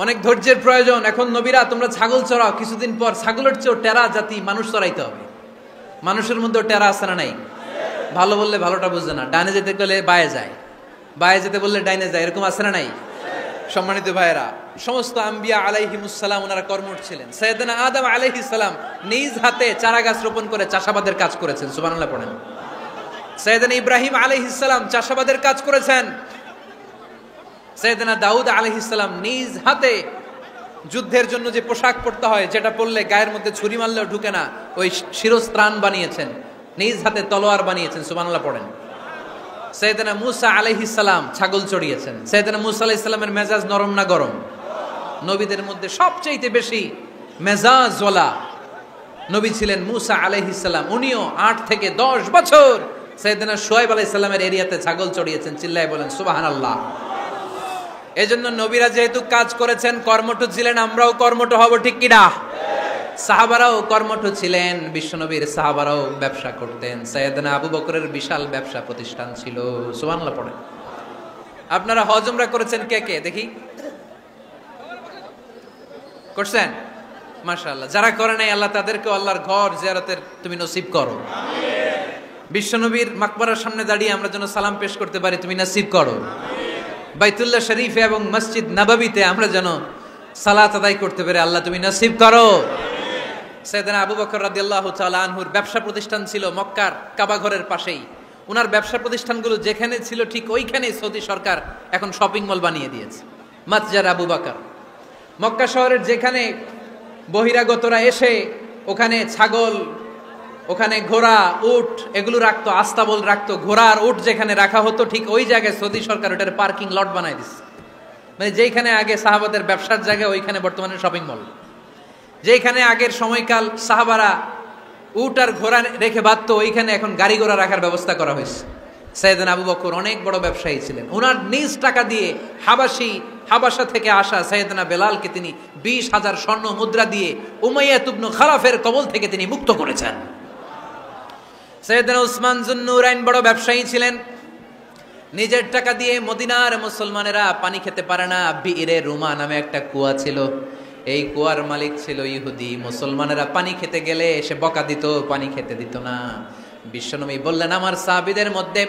অনেক ধৈর্যের প্রয়োজন। এখন নবীরা তোমরা ছাগল চড়াও, কিছুদিন পর ছাগলের চেয়েও টেরা জাতি মানুষ চড়াইতে হবে। মানুষের মধ্যেও টেরা আছে না নাই? ভালো বললে ভালোটা বুঝে না, ডানে যেতে গেলে বায়ে যায়, বায়ে যেতে বললে ডাইনে যায়, এরকম আছে না নাই? সম্মানিত ভাইয়েরা, সমস্ত আম্বিয়া আলাইহিমুস সালাম ওনারা কর্মঠ ছিলেন। সাইয়েদনা আদম আলাইহিস সালাম নিজ হাতে চারা গাছ রোপণ করে চাষাবাদের কাজ করেছেন। সুবহানাল্লাহ পড়েন। সাইয়েদনা ইব্রাহিম আলাইহিস সালাম চাষাবাদের কাজ করেছেন। সাইয়েদনা দাউদ আলাইহিস সালাম নিজ হাতে যুদ্ধের জন্য যে পোশাক পরতে হয়, যেটা পরলে গায়ের মধ্যে ছুরি মারলেও ঢুকে না, ওই শিরস্ত্রাণ বানিয়েছেন, নিজ হাতে তলোয়ার বানিয়েছেন। সুবহানাল্লাহ পড়েন। সাইয়েদনা মূসা আলাইহিস সালাম ছাগল চড়িয়েছেন। সাইয়েদনা মূসা আলাইহিস সালামের মেজাজ নরম না গরম? নবীদের মধ্যে সবচেয়ে বেশি মেজাজওয়ালা নবী ছিলেন মূসা আলাইহিস সালাম। উনিও 8 থেকে 10 বছর সাইয়েদনা শুআয়ব আলাইহিস সালামের এরিয়াতে ছাগল চড়িয়েছেন। চিল্লায় বলেন সুবহানাল্লাহ। এজন্য নবীরা যেহেতু কাজ করেছেন, কর্মঠ ছিলেন, আমরাও কর্মঠ হব। ঠিক কি না? সাহাবারাও কর্মঠ ছিলেন, বিশ্বনবীর সাহাবারাও ব্যবসা করতেন। সাইয়েদনা আবু বকরের বিশাল ব্যবসা প্রতিষ্ঠান ছিল। সুবহানাল্লাহ পড়েন। আপনারা হজ উমরা করেছেন কে কে দেখি? করছেন? মাশাআল্লাহ। যারা করে নাই আল্লাহ তাদেরকে আল্লাহর ঘর জিয়ারতের তুমি নসিব করো। আমিন। বিশ্বনবীর মাকবারার সামনে দাঁড়িয়ে আমরা যেন সালাম পেশ করতে পারি, তুমি নসিব করো। আমিন। বাইতুল্লাহ শরীফে এবং মসজিদ নববীতে আমরা যেন সালাত আদায় করতে পারি, আল্লাহ তুমি নসিব করো। সাইয়েদনা আবু বকর রাদিয়াল্লাহু তাআলা আনহুর ব্যবসা প্রতিষ্ঠান ছিল মক্কার কাবা ঘরের পাশেই। ওনার ব্যবসা প্রতিষ্ঠানগুলো যেখানে ছিল ঠিক ওইখানেই সৌদি সরকার এখন শপিং মল বানিয়ে দিয়েছে, মাতজার আবু বকর। মক্কা শহরের যেখানে বহিরাগতরা এসে ওখানে ছাগল, ওখানে ঘোড়া উট এগুলো রাখতো, আস্তাবল রাখতো। ঘোড়া আর উট যেখানে রাখা হতো ঠিক ওই জায়গায় সৌদি সরকার ওটার পার্কিং লট বানাই দিচ্ছে। মানে যেখানে আগে সাহাবাদের ব্যবসার জায়গা ওইখানে বর্তমানে শপিং মল। যেখানে আগের সময়কাল সাহাবারা উট আর ঘোড়া রেখে বাঁধতো ওইখানে এখন গাড়ি ঘোড়া রাখার ব্যবস্থা করা হয়েছে। সাইয়েদনা আবু বকর অনেক বড় ব্যবসায়ী ছিলেন। ওনার নিজ টাকা দিয়ে হাবাসা থেকে আসা সাইয়েদনা বেলালকে তিনি 20,000 স্বর্ণ মুদ্রা দিয়ে উমাইয়া ইবনে খালাফের কবল থেকে তিনি মুক্ত করেছেন। সাইয়েদনা উসমান যুন্নুরাইন বড় ব্যবসায়ী ছিলেন। নিজের টাকা দিয়ে মদিনার মুসলমানেরা পানি খেতে পারে না। বিইরে রুমা নামে একটা কুয়া ছিল, এই কুয়ার মালিক ছিল ইহুদি। মুসলমানেরা পানি খেতে গেলে এসে বকা দিত, পানি খেতে দিত না। বিশ্বনবী বললেন, আমার সাহাবীদের মধ্যে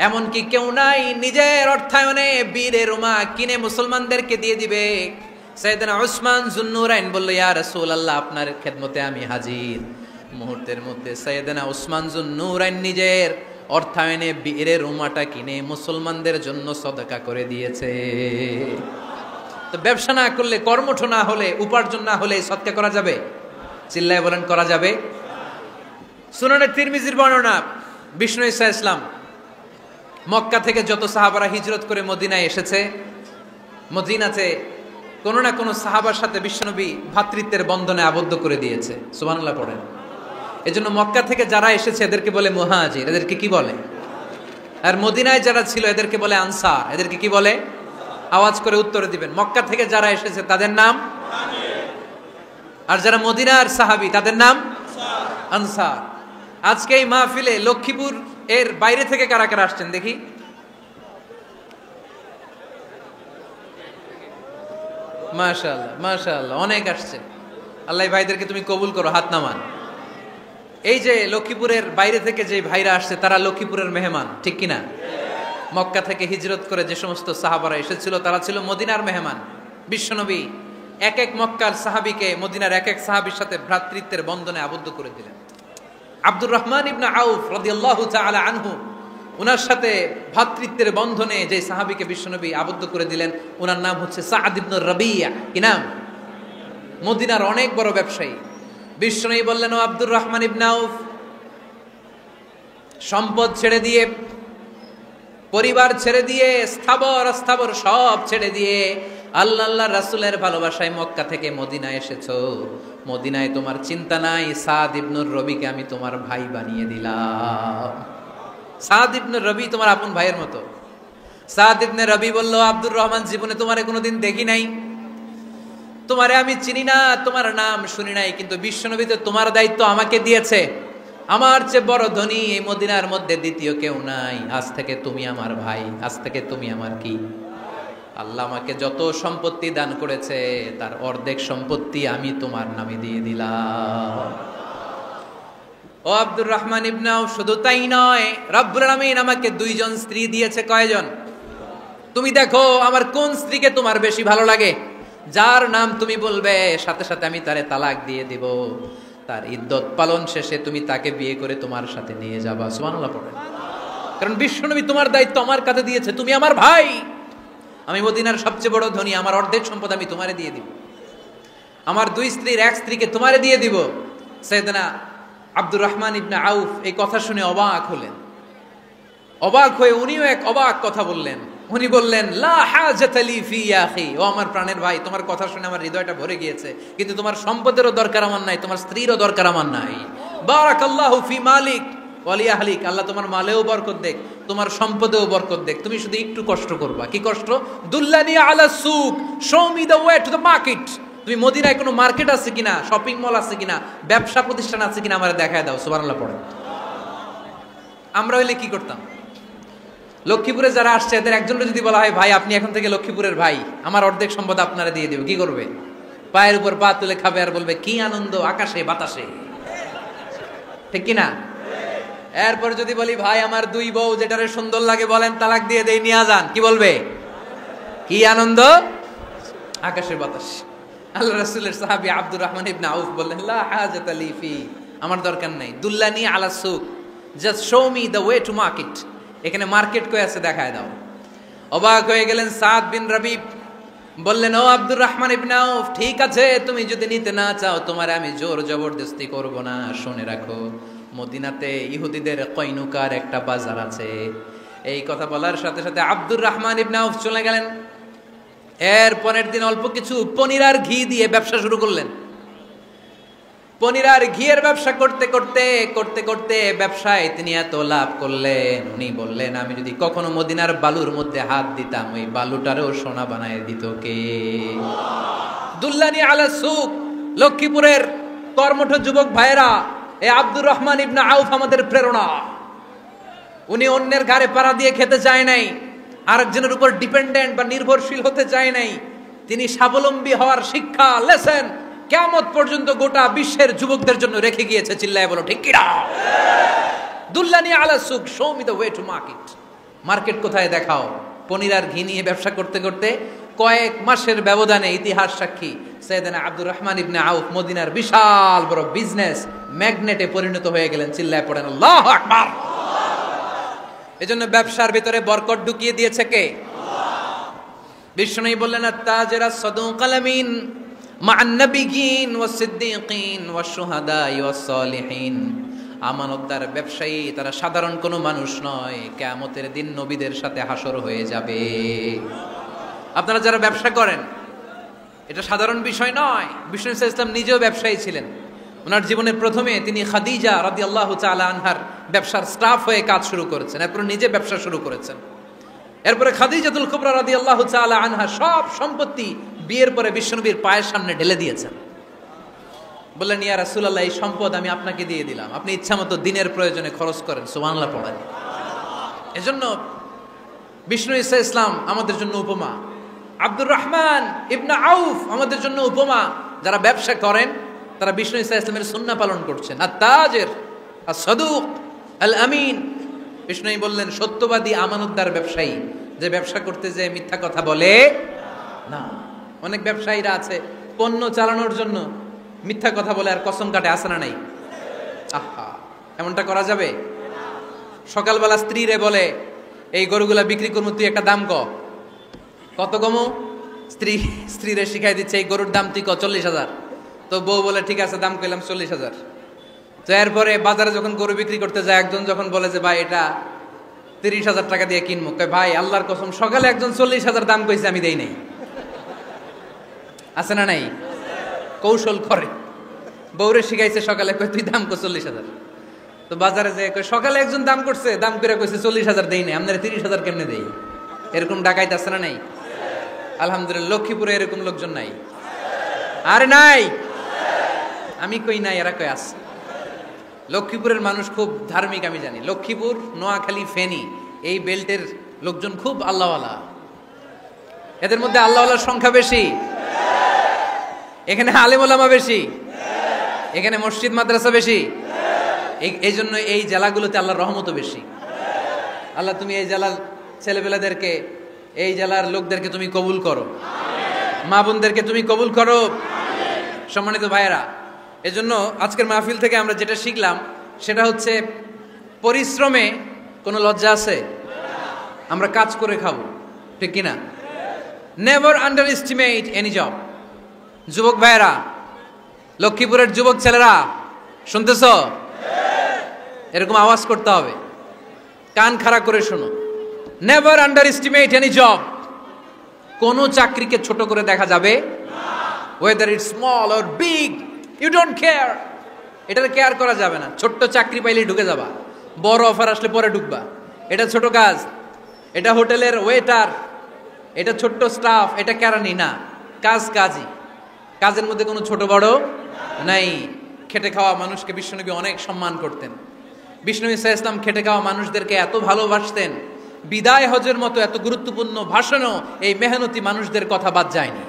এমন কি কেউ নাই নিজের অর্থায়নে বীরে রুমা কিনে মুসলমানদেরকে দিয়ে দিবে? সাইয়েদনা উসমান যুন্নুরাইন বলল, ইয়া রাসূলুল্লাহ, আপনার খেদমতে আমি হাজির। মুহূর্তের মধ্যে সাইয়েদনা উসমান যুন্নুরাইন নিজের অর্থায়নে বীরে রুমাটা কিনে মুসলমানদের জন্য সদকা করে দিয়েছে। তো ব্যবসা না করলে, কর্মঠ না হলে, উপার্জন না হলে সদকা করা যাবে? চিল্লায় বলেন, করা যাবে? সুনানে তিরমিজির বর্ণনা, বিষ্ণু ঈসা ইসলাম মক্কা থেকে যত সাহাবারা হিজরত করে মদিনায় এসেছে, মদিনাতে কোনো না কোনো সাহাবার সাথে বিশ্বনবী ভ্রাতৃত্বের বন্ধনে আবদ্ধ করে দিয়েছে। সুবহানাল্লাহ পড়েন। এজন্য মক্কা থেকে যারা এসেছে এদেরকে বলে মুহাজির। এদেরকে কি বলে? আর মদিনায় যারা ছিল এদেরকে বলে আনসার। এদেরকে কি বলে? আওয়াজ করে উত্তরে দিবেন। মক্কা থেকে যারা এসেছে তাদের নাম মুহাজির, আর যারা মদিনার সাহাবী তাদের নাম আনসার। আজকে এই মাহফিলে লক্ষ্মীপুর এর বাইরে থেকে কারা কারা আসছেন দেখি? মাশাআল্লাহ, মাশাআল্লাহ, অনেক আসছে। আল্লাহ ভাইদেরকে তুমি কবুল করো, হাত নামান। এই যে লক্ষ্মীপুরের বাইরে থেকে যে ভাইরা আসছে তারা লক্ষ্মীপুরের মেহমান, ঠিক কিনা? মক্কা থেকে হিজরত করে যে সমস্ত সাহাবারা এসেছিল তারা ছিল মদিনার মেহমান। বিশ্বনবী এক এক মক্কার সাহাবীকে মদিনার এক এক সাহাবীর সাথে ভ্রাতৃত্বের বন্ধনে আবদ্ধ করে দিলেন। আব্দুর রহমান ইবনে আউফ রাদিয়াল্লাহু তাআলা আনহু, ওনার সাথে ভ্রাতৃত্বের বন্ধনে যে সাহাবীকে বিশ্বনবী আবদ্ধ করে দিলেন ওনার নাম হচ্ছে সাআদ ইবনে রাবিয়া। কি নাম? মদিনার অনেক বড় ব্যবসায়ী। বিশ্বনবী বললেন, ও আব্দুর রহমান ইবনে আউফ, সম্পদ ছেড়ে দিয়ে, পরিবার ছেড়ে দিয়ে, স্থাবর অস্থাবর সব ছেড়ে দিয়ে আল্লাহ রাসূলের ভালোবাসায় মক্কা থেকে মদিনায় এসেছো। মদিনায় তোমার চিন্তা নাই, সাদ ইবনুর রবিকে আমি তোমার ভাই বানিয়ে দিলাম। সাদ ইবনুর রবি তোমার আপন ভাইয়ের মতো। সাদ ইবনে রবি বলল, আব্দুর রহমান, জীবনে তোমারে কোনোদিন দেখি নাই, তোমারে আমি চিনি না, তোমার নাম শুনি নাই, কিন্তু বিশ্বনবী তো তোমার দায়িত্ব আমাকে দিয়েছে। আমার চেয়ে বড় ধনী এই মদিনার মধ্যে দ্বিতীয় কেউ নাই। আজ থেকে তুমি আমার ভাই, আজ থেকে তুমি আমার কি? আল্লাহ আমাকে যত সম্পত্তি দান করেছে তার অর্ধেক সম্পত্তি আমি তোমার নামে দিয়ে দিলাম। ও আব্দুর রহমান ইবনে আউফ, শুধু তাই নয়, রব্বুল আলামিন আমাকে 2 জন স্ত্রী দিয়েছে। কয়জন? তুমি দেখো আমার কোন স্ত্রীকে তোমার বেশি ভালো লাগে, যার নাম তুমি বলবে সাথে সাথে আমি তারে তালাক দিয়ে দিব। তার ইদ্যত পালন শেষে তুমি তাকে বিয়ে করে তোমার সাথে নিয়ে যাবা। সুবহানাল্লাহ পড়েন। কারণ বিশ্বনবী তোমার দায়িত্ব আমার কাছে দিয়েছে, তুমি আমার ভাই। আমি মদিনার সবচেয়ে বড় ধনী, আমার অর্ধেক সম্পদ আমি তোমারে দিয়ে দিব। আমার 2 স্ত্রীর 1 স্ত্রীকে তোমারে দিয়ে দিব। সাইয়েদনা আব্দুর রহমান ইবনে আউফ এই কথা শুনে অবাক হলেন। অবাক হয়ে উনিও এক অবাক কথা বললেন। উনি বললেন, লা হাজাতা লি ফি ইয়া আখি, ও আমার প্রাণের ভাই, তোমার কথা শুনে আমার হৃদয়টা ভরে গিয়েছে, কিন্তু তোমার সম্পদেরও দরকার আমার নাই, তোমার স্ত্রীরও দরকার আমার নাই। বারাকাল্লাহু ফি মালিক ওয়া লি আহলিক, আল্লাহ তোমার মালেও বরকত দেখ, তোমার সম্পদেও বরকত দেখ। তুমি শুধু একটু কষ্ট করবা। কি কষ্ট? দুল্লানি আলা সুক, show me the way to the market. তুমি মদিনায় কোনো মার্কেট আছে কিনা, শপিং মল আছে কিনা, ব্যবসা প্রতিষ্ঠান আছে কিনা আমারে দেখায় দাও। সুবহানাল্লাহ পড়েন। আমরা হইলে কি করতাম? লক্ষ্মীপুরে যারা আসছে এদের একজনকে যদি বলা হয়, ভাই আপনি এখন থেকে লক্ষ্মীপুরের ভাই, আমার অর্ধেক সম্পদ আপনারা দিয়ে দেব, কি করবে? পায়ের উপর পা তুলে খাবে আর বলবে, কি আনন্দ আকাশে বাতাসে, ঠিক কিনা? এরপর যদি বলি, ভাই আমার 2 বউ, যেটারে সুন্দর লাগে বলেন তালাক দিয়ে দেই, নিয়ে যান, কি বলবে? কি আনন্দ আকাশের বাতাস। আল্লাহ রাসূলের সাহাবী আব্দুর রহমান ইবনে আউফ বললেন, লা হাজাতা লি ফি, আমার দরকার নাই। দুল্লানি আলা সুক, just show me the way to market. এখানে মার্কেট কই আছে দেখায় দাও। অবাক হয়ে গেলেন সাদ বিন রবি, বললেন, ও আব্দুর রহমান ইবনে আউফ, ঠিক আছে, তুমি যদি নিতে না চাও তোমার আমি জোর জবরদস্তি করব না। শুনে রাখো, মদিনাতে ইহুদিদের কয়নুকার একটা বাজার আছে। এই কথা বলার সাথে সাথে আব্দুর রহমান ইবনে আউফ চলে গেলেন। এর পরের দিন অল্প কিছু পনির আর ঘি দিয়ে ব্যবসা শুরু করলেন। পনির আর ঘিয়ের ব্যবসা করতে করতে করতে করতে ব্যবসায় তিনি এত লাভ করলেন, উনি বললেন আমি যদি কখনো মদিনার বালুর মধ্যে হাত দিতাম ওই বালুটারও সোনা বানায় দিত কে। দুল্লানি আলা সুক, লক্ষ্মীপুরের কর্মঠ যুবক ভাইরা, এই আব্দুর রহমান ইবনে আউফ আমাদের প্রেরণা। উনি অন্যের ঘাড়ে পাড়া দিয়ে খেতে চায় নাই, আরেকজনের উপর ডিপেন্ডেন্ট বা নির্ভরশীল হতে চায় নাই। তিনি স্বাবলম্বী হওয়ার শিক্ষা লেসেন কিয়ামত পর্যন্ত গোটা বিশ্বের যুবকদের জন্য রেখে গিয়েছে। চিল্লায় বলো ঠিক কিনা? দুল্লানি আলা সুক, show me the way to market. Market কোথায় দেখাও। পনির আর ঘি নিয়ে ব্যবসা করতে করতে কয়েক মাসের ব্যবধানে ইতিহাস সাক্ষী সাইয়েদনা আব্দুর রহমান ইবনে আউফ মদিনার বিশাল বড় বিজনেস ম্যাগনেটে পরিণত হয়ে গেলেন। চিল্লায় পড়েন আল্লাহু আকবার। এজন্য ব্যবসার ভিতরে বরকত ঢুকিয়ে দিয়েছে কে? বিষ্ণু বললেন আত-তাজির আস-সাদুকাল আমিন মা'আন নাবিয়্যিন ওয়াস-সিদ্দীকিন ওয়াশ-শুহাদা'i ওয়াস-সালিহিন। আমানতদার ব্যবসায়ী তারা সাধারণ কোনো মানুষ নয়, কিয়ামতের দিন নবীদের সাথে হাসর হয়ে যাবে। আপনারা যারা ব্যবসা করেন এটা সাধারণ বিষয় নয়। বিষ্ণু ইসলাম নিজেও ব্যবসায়ী ছিলেন। ওনার জীবনের প্রথমে তিনি খাদিজা রাদিয়াল্লাহু তাআলা আনহার ব্যবসার স্টাফ হয়ে কাজ শুরু করেছেন, এরপর নিজে ব্যবসা শুরু করেছেন। এরপরে খাদিজাতুল কুবরা রাদিয়াল্লাহু তাআলা আনহা সব সম্পত্তি বিয়ের পরে বিশ্বনবীর পায়ের সামনে ঢেলে দিয়েছেন। বললেন ইয়া রাসূলুল্লাহ, এই সম্পদ আমি আপনাকে দিয়ে দিলাম, আপনি ইচ্ছামতো দিনের প্রয়োজনে খরচ করেন। সুবহানাল্লাহ পড়েন। এজন্য বিষ্ণু ইসলাম আমাদের জন্য উপমা, আব্দুর রহমান ইবনে আউফ আমাদের জন্য উপমা। যারা ব্যবসা করেন তারা বিষ্ণু ইসলামের সুন্নাহ পালন করছেন। আত-তাজির আস-সাদুক আল আমিন। বিষ্ণুই বললেন সত্যবাদী আমানতদার ব্যবসায়ী, যে ব্যবসা করতে যে মিথ্যা কথা বলে না। অনেক ব্যবসায়ীরা আছে পণ্য চালানোর জন্য মিথ্যা কথা বলে আর কসম কাটে, আছে না নাই? আহা, এমনটা করা যাবে? সকালবেলা স্ত্রীরে বলে এই গরুগুলা বিক্রি করবো, তুই একটা দাম কত কমো? স্ত্রীরে শিখাই দিচ্ছে এই গরুর দাম তুই 40,000। তো বউ বলে ঠিক আছে, দাম কইলাম 40,000। তো এরপরে বাজারে যখন গরু বিক্রি করতে যায় একজন যখন বলে যে ভাই এটা 30,000 টাকা দিয়ে কিনবো, কয় ভাই আল্লাহর কসম সকালে একজন 40,000 দাম কইছে, আমি দেই নাই। আছে না নাই? কৌশল করে। বউরে শিখাইছে সকালে, কয় তুই দাম কর 40,000। তো বাজারে যে সকালে একজন দাম করছে, দাম করে কইছে 40,000 দেই নাই, আপনারা 30,000 কেমনে দেই? এরকম ডাকাইত আছে না নাই? আলহামদুলিল্লাহ লক্ষ্মীপুরে এরকম লোকজন নাই। আরে নাই, আমি কই নাই, এরা কই আছে। লক্ষ্মীপুরের মানুষ খুব ধার্মিক, আমি জানি। লক্ষ্মীপুর, নোয়াখালী, ফেনী এই বেল্টের লোকজন খুব আল্লাহওয়ালা। এদের মধ্যে আল্লাহওয়ালার সংখ্যা বেশি, এখানে আলেম ওলামা বেশি, এখানে মসজিদ মাদ্রাসা বেশি। এই জন্য এই জেলাগুলোতে আল্লাহর রহমতও বেশি। আল্লাহ তুমি এই জেলার ছেলেপেলাদেরকে, এই জেলার লোকদেরকে তুমি কবুল করো, মা বোনদেরকে তুমি কবুল করো। সম্মানিত ভাইয়েরা, এজন্য আজকের মাহফিল থেকে আমরা যেটা শিখলাম সেটা হচ্ছে পরিশ্রমে কোনো লজ্জা আছে? আমরা কাজ করে খাবো, ঠিক কিনা? Never underestimate any job. যুবক ভাইয়েরা, লক্ষ্মীপুরের যুবক ছেলেরা শুনতেছ? এরকম আওয়াজ করতে হবে, কান খাড়া করে শোনো। Never underestimate any job. কোনো চাকরিকে ছোট করে দেখা যাবে, whether it's small or big, you don't care. এটার কেয়ার করা যাবে না। ছোট্ট চাকরি পাইলে ঢুকে যাবা, বড় অফার আসলে পরে ঢুকবা। এটা ছোট কাজ, এটা হোটেলের ওয়েটার, এটা ছোট্ট স্টাফ, এটা কেরানি না। কাজ কাজই, কাজের মধ্যে কোনো ছোট বড় নাই। খেটে খাওয়া মানুষকে বিশ্বনবী অনেক সম্মান করতেন। বিষ্ণু ইসলাম খেটে খাওয়া মানুষদেরকে এত ভালোবাসতেন, বিদায় হজের মতো এত গুরুত্বপূর্ণ ভাষণও এই মেহনতি মানুষদের কথা বাদ যায়নি।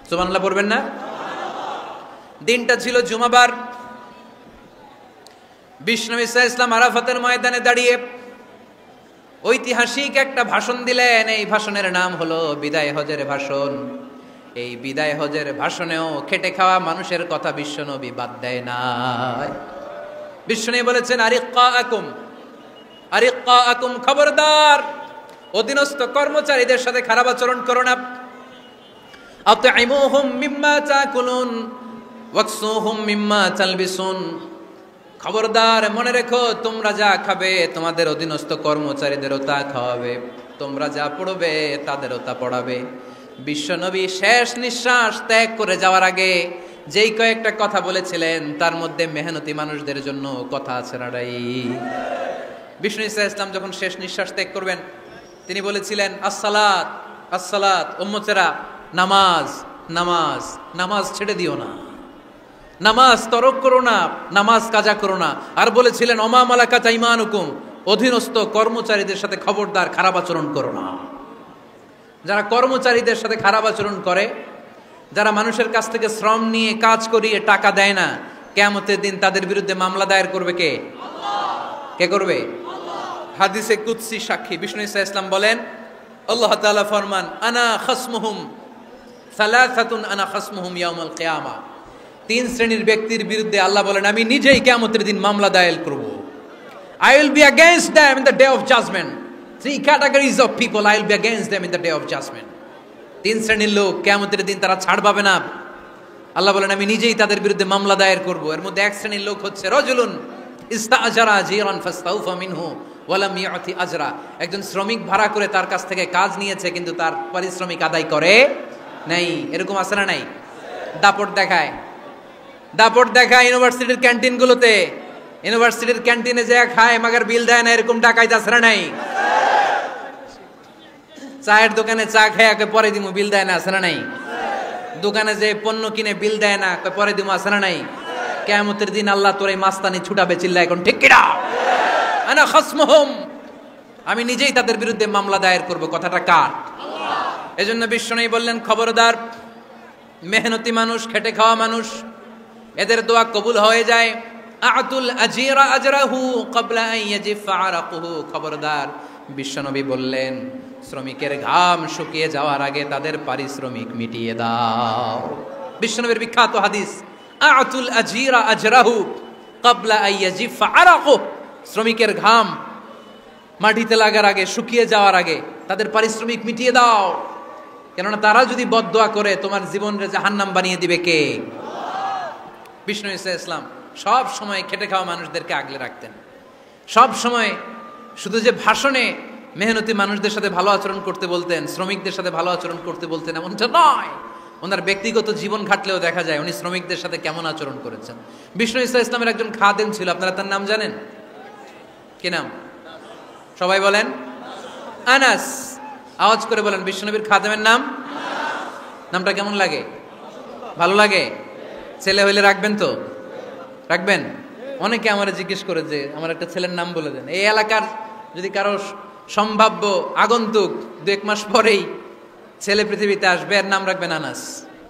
সুবহানাল্লাহ পড়বেন না? দিনটা ছিল জুমাবার। বিষ্ণু ইসলাম আরাফাতের ময়দানে দাঁড়িয়ে ঐতিহাসিক একটা ভাষণ দিলেন। এই ভাষণের নাম হলো বিদায় হজের ভাষণ। এই বিদায় হজের ভাষণেও খেটে খাওয়া মানুষের কথা বিশ্বনবী বাদ দেয় নাই। বিশ্বনবী বলেছেন আরিক্কাকুম, খবরদার অধীনস্থ কর্মচারীদের সাথে খারাপ আচরণ করো না। আতঈমুহুম মিম্মা তাকুলুন ওয়াকসুহুম মিম্মা তালবিসুন, খবরদার মনে রেখো, তোমরা যা খাবে তোমাদের অধীনস্থ কর্মচারীদেরও তা খাওয়াবে, তোমরা যা পড়বে তাদেরও তা পড়াবে। বিশ্বনবী শেষ নিঃশ্বাস ত্যাগ করে যাওয়ার আগে যেই কয়েকটা কথা বলেছিলেন তার মধ্যে মেহনতি মানুষদের জন্য কথা আছে নাড়াই। বিষ্ণু ইসা ইসলাম যখন শেষ নিঃশ্বাস ত্যাগ করবেন তিনি বলেছিলেন, আসসালাত আসসালাত, উম্মতেরা নামাজ নামাজ নামাজ ছেড়ে দিও না, নামাজ তরক করো না, নামাজ কাজা করো না। আর বলেছিলেন ওমা মালাকাত আইমানুকুম, অধীনস্থ কর্মচারীদের সাথে খবরদার খারাপ আচরণ করো না। যারা কর্মচারীদের সাথে খারাপ আচরণ করে, যারা মানুষের কাছ থেকে শ্রম নিয়ে কাজ করিয়ে টাকা দেয় না, কিয়ামতের দিন তাদের বিরুদ্ধে মামলা দায়ের করবে কে? কে করবে? হাদিসে কুদসি সাক্ষী বিষ্ণু ইসা ইসলাম বলেন, আল্লাহ তাআলা ফরমান, আনা খাসমুহুম সালাসাতুন আনা খাসমুহুম ইয়াউমাল কিয়ামা। তিন শ্রেণীর ব্যক্তির বিরুদ্ধে আল্লাহ বলেন আমি নিজেই কিয়ামতের দিন মামলা দায়ের করব। I will be against them in the day of judgment. Three categories of people I will be against them in the day of judgment. তিন শ্রেণীর লোক কিয়ামতের দিন তারা ছাড় পাবে না। আল্লাহ বলেন আমি নিজেই তাদের বিরুদ্ধে মামলা দায়ের করব। এর মধ্যে এক শ্রেণীর লোক হচ্ছে রাজুলুন ইস্তাআজারা জিরান ফাস্তাউফা মিনহু ওয়া লাম ইয়াতি আজরা। একজন শ্রমিক ভাড়া করে তার কাছ থেকে কাজ নিয়েছে কিন্তু তার পারিশ্রমিক আদায় করে নাই। এরকম আছে না নাই? দাপট দেখায়, দাপট দেখায় ইউনিভার্সিটির ক্যান্টিনগুলোতে। ইউনিভার্সিটির ক্যান্টিনে যে খায় মাগার বিল দেয় না, এরকম ডাকাইত আছে না নাই? চায়ের দোকানে চা খেয়ে পরে দিমু, বিল দেয় না, আছে না নাই? দোকানে যে পণ্য কিনে বিল দেয় না, পরে দিমু, আছে না নাই? কিয়ামতের দিন আল্লাহ তোর এই মাস্তানি ছুটাবে, চিল্লা এখন ঠিক কিনা? আনা খাসমুহুম, আমি নিজেই তাদের বিরুদ্ধে মামলা দায়ের করব। কথাটা কার? আল্লাহ। এজন্য বিশ্বনবী বললেন খবরদার, মেহনতি মানুষ, খেটে খাওয়া মানুষ, এদের দোয়া কবুল হয়ে যায়। আতুল আজিরা আজরাহু ক্বাবলা আন ইয়াজিফা আরাকুহু। খবরদার, বিশ্বনবী বললেন শ্রমিকের ঘাম শুকিয়ে যাওয়ার আগে তাদের পারিশ্রমিক মিটিয়ে দাও। বিশ্বনবীর বিখ্যাত হাদিস, আতুল আজিরা আজরাহু ক্বাবলা আন ইয়াজিফা আরাকুহু। শ্রমিকের ঘাম মাটিতে লাগার আগে, শুকিয়ে যাওয়ার আগে তাদের পারিশ্রমিক মিটিয়ে দাও। কেননা তারা যদি বদদোয়া করে তোমার জীবনকে জাহান্নাম বানিয়ে দিবে কে? বিষ্ণু ইসা ইসলাম সব সময় খেটে খাওয়া মানুষদেরকে আগলে রাখতেন। সব সময় শুধু যে ভাষণে মেহনতি মানুষদের সাথে ভালো আচরণ করতে বলতেন, শ্রমিকদের সাথে ভালো আচরণ করতে বলতেন এমনটা নয়, ওনার ব্যক্তিগত জীবন ঘাটলেও দেখা যায় উনি শ্রমিকদের সাথে কেমন আচরণ করেছেন। বিষ্ণু ইসা ইসলামের একজন খাদেম ছিল, আপনারা তার নাম জানেন? কি নাম? সবাই বলেন আনাস। আওয়াজ করে বলেন বিশ্বনবীর খাদেমের নাম। নামটা কেমন লাগে? ভালো লাগে? ছেলে হইলে রাখবেন তো? রাখবেন? অনেকে আমার জিজ্ঞেস করে যে আমার একটা ছেলের নাম বলে দেন। এই এলাকার যদি কারো সম্ভাব্য আগন্তুক 2-1 মাস পরেই ছেলে পৃথিবীতে আসবে, এর নাম রাখবেন আনাস।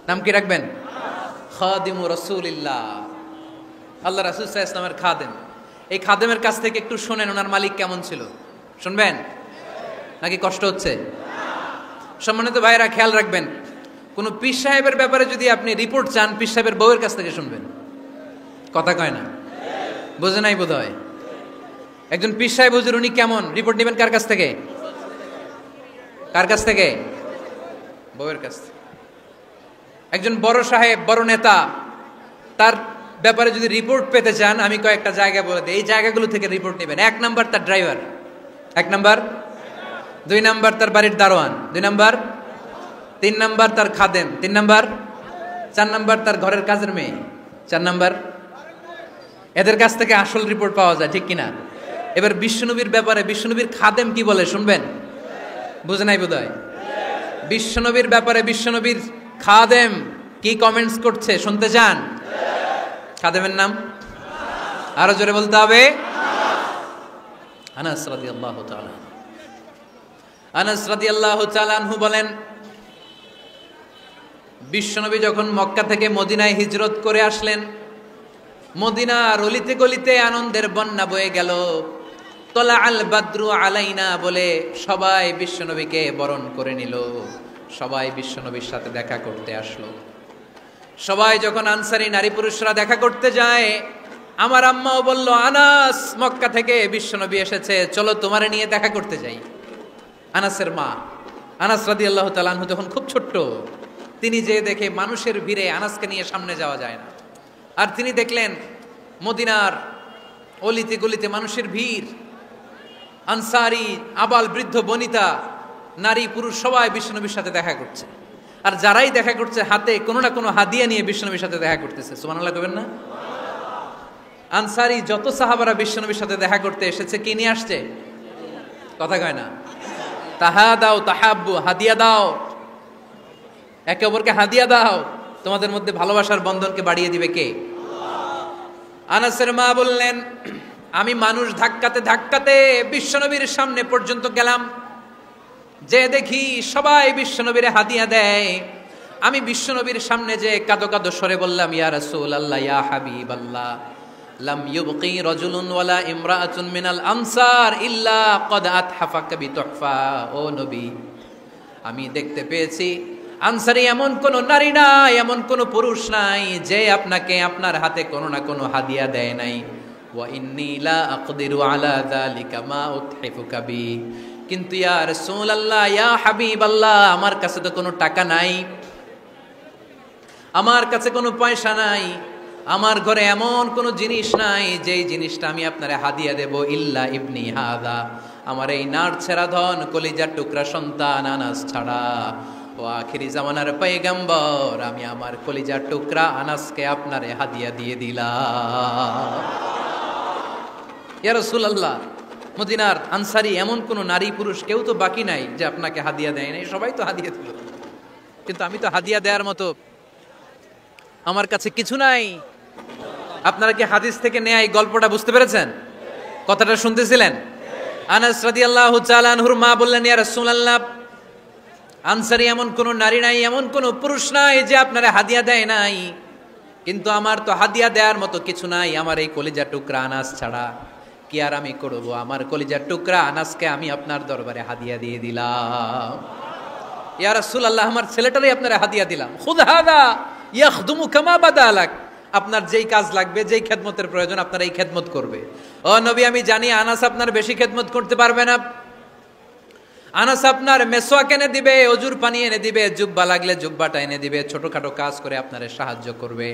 নাম কি রাখবেন? খাদিমু রাসূলিল্লাহ, আল্লাহ রাসূল সাল্লাল্লাহু আলাইহি ওয়াসাল্লামের খাদেম। এই খাদেমের কাছ থেকে একটু শোনেন ওনার মালিক কেমন ছিল, শুনবেন নাকি কষ্ট হচ্ছে? সম্মানিত ভাইরা খেয়াল রাখবেন, কোন পীর সাহেবের ব্যাপারে যদি আপনি রিপোর্ট চান, পীর সাহেবের বউয়ের কাছ থেকে শুনবেন। কথা কয় না? বোঝে নাই বোধ হয়। একজন পীর সাহেব হুজুর উনি কেমন, রিপোর্ট নেবেন কার কাছ থেকে? কার কাছ থেকে? বউয়ের কাছ থেকে। একজন বড় সাহেব, বড় নেতা, তার ব্যাপারে যদি রিপোর্ট পেতে চান, আমি কয়েকটা জায়গা বলে দিই, এই জায়গাগুলো থেকে রিপোর্ট নেবেন। 1 নাম্বার তার ড্রাইভার, 1 নাম্বার। 2 নাম্বার তার বাড়ির দারোয়ান, 2 নাম্বার। 3 নাম্বার তার খাদেম, 3 নাম্বার। 4 নাম্বার তার ঘরের কাজের মেয়ে, 4 নাম্বার। এদের কাছ থেকে আসল রিপোর্ট পাওয়া যায়, ঠিক কিনা? এবার বিশ্বনবীর ব্যাপারে বিশ্বনবীর খাদেম কি বলে শুনবেন? বুঝে নাই বোধহয়। বিশ্বনবীর ব্যাপারে বিশ্বনবীর খাদেম কি কমেন্টস করছে শুনতে চান? খাদেমের নাম আরো জোরে বলতে হবে, আনাস রাদিয়াল্লাহু তাআলা। আনাস রাদিয়াল্লাহু তাআলা আনহু বলেন, বিশ্বনবী যখন মক্কা থেকে মদিনায় হিজরত করে আসলেন, মদিনার অলিতে গলিতে আনন্দের বন্যা বয়ে গেল। তলা আল বাদরু আলাইনা বলে সবাই বিশ্বনবীকে বরণ করে নিল, সবাই বিশ্বনবীর সাথে দেখা করতে আসলো। সবাই যখন আনসারী নারী পুরুষরা দেখা করতে যায়, আমার আম্মাও বলল, আনাস মক্কা থেকে বিশ্বনবী এসেছে, চলো তোমারে নিয়ে দেখা করতে যাই। আনাসের মা আনাস রাদিয়াল্লাহু তাআলা আনহু তখন খুব ছোট্ট, তিনি যে দেখে মানুষের ভিড়ে আনাসকে নিয়ে সামনে যাওয়া যায় না। আর তিনি দেখলেন মদিনার অলিতে গলিতে মানুষের ভিড়, আনসারি, আবাল বৃদ্ধ বনিতা, নারী পুরুষ সবাই বিশ্বনবীর সাথে দেখা করছে। আর যারাই দেখা করছে হাতে কোনো না কোনো হাদিয়া নিয়ে বিশ্বনবীর সাথে দেখা করতেছে। সুবহানাল্লাহ কইবেন না? আনসারি যত সাহাবারা বিশ্বনবীর সাথে দেখা করতে এসেছে কি নিয়ে আসছে? কথা কয় না? তাহাদাও তাহাব্বু, হাদিয়া দাও, একে অপরকে হাদিয়া দাও। তোমাদের মধ্যে ভালোবাসার বন্ধনকে বাড়িয়ে দিবে কে? আনাসের মা বললেন, আমি মানুষ ধাক্কাতে ধাক্কাতে বিশ্বনবীর সামনে পর্যন্ত গেলাম, যে দেখি সবাই বিশ্বনবীরে হাদিয়া দেয়। আমি বিশ্বনবীর সামনে যে কাঁদো কাঁদো স্বরে বললাম, ইয়া রাসূলুল্লাহ, ইয়া হাবিবাল্লাহ, লাম ইউবকি রাজুলুন ওয়ালা ইমরাআতুন মিনাল আনসার ইল্লা ক্বাদ আতহাফাকা বিতুহফা। ও নবী, আমি দেখতে পেয়েছি আনসারী এমন কোন নারী নাই, এমন কোন পুরুষ নাই যে আপনাকে আপনার হাতে কোনো না কোনো হাদিয়া দেয় নাই। ওয়া ইন্নী লা আকদিরু আলা যালিকা মা উতহিফুকা বি। কিন্তু ইয়া রাসূলুল্লাহ, ইয়া হাবিবাল্লাহ, আমার কাছে তো কোনো টাকা নাই, আমার কাছে কোনো পয়সা নাই, আমার ঘরে এমন কোনো জিনিস নাই যেই জিনিসটা আমি আপনারে হাদিয়া দেব, ইল্লা ইবনি হাদা, আমার এই নাড়ছেড়া ধন কলিজার টুকরা সন্তান আনাস ছাড়া। ও আখিরি জামানার পয়গম্বর, আমি আমার কলিজার টুকরা আনাসকে আপনারে হাদিয়া দিয়ে দিলাম। ইয়া রাসূলুল্লাহ, মদিনার আনসারী এমন কোন নারী পুরুষ কেউ তো বাকি নাই যে আপনাকে হাদিয়া দেয় নাই, সবাই তো হাদিয়া দিল, কিন্তু আমি তো হাদিয়া দেওয়ার মতো আমার কাছে কিছু নাই। আপনারা কি হাদিস থেকে নেয়া এই গল্পটা বুঝতে পেরেছেন? কথাটা শুনতেছিলেন? আনাস রাদিয়াল্লাহু তাআলা আনহুর মা বললেন, ইয়া রাসূলুল্লাহ, আনসারী এমন কোন নারী নাই, এমন কোন পুরুষ নাই যে আপনারা হাদিয়া দেয় নাই, কিন্তু আমার তো হাদিয়া দেওয়ার মতো কিছু নাই আমার এই কলিজার টুকরা আনাস ছাড়া। কি আর আমি করব, আমার কলিজার টুকরা আনাসকে আমি আপনার দরবারে হাদিয়া দিয়ে দিলাম। ইয়া রাসূলুল্লাহ, আমার ছেলেটারই আপনারা হাদিয়া দিলাম। খুদ হাদা ইয়াখদুমু কামা বাদালাক, আপনার যেই কাজ লাগবে, যেই খেদমতের প্রয়োজন আপনার এই খেদমত করবে। ও নবী, আমি জানি আনাস আপনার বেশি খেদমত করতে পারবে না, আনাস আপনার মেসওয়াক এনে দিবে, অজুর পানি এনে দিবে, জুব্বা লাগলে জুব্বাটা এনে দিবে, ছোটখাটো কাজ করে আপনারে সাহায্য করবে।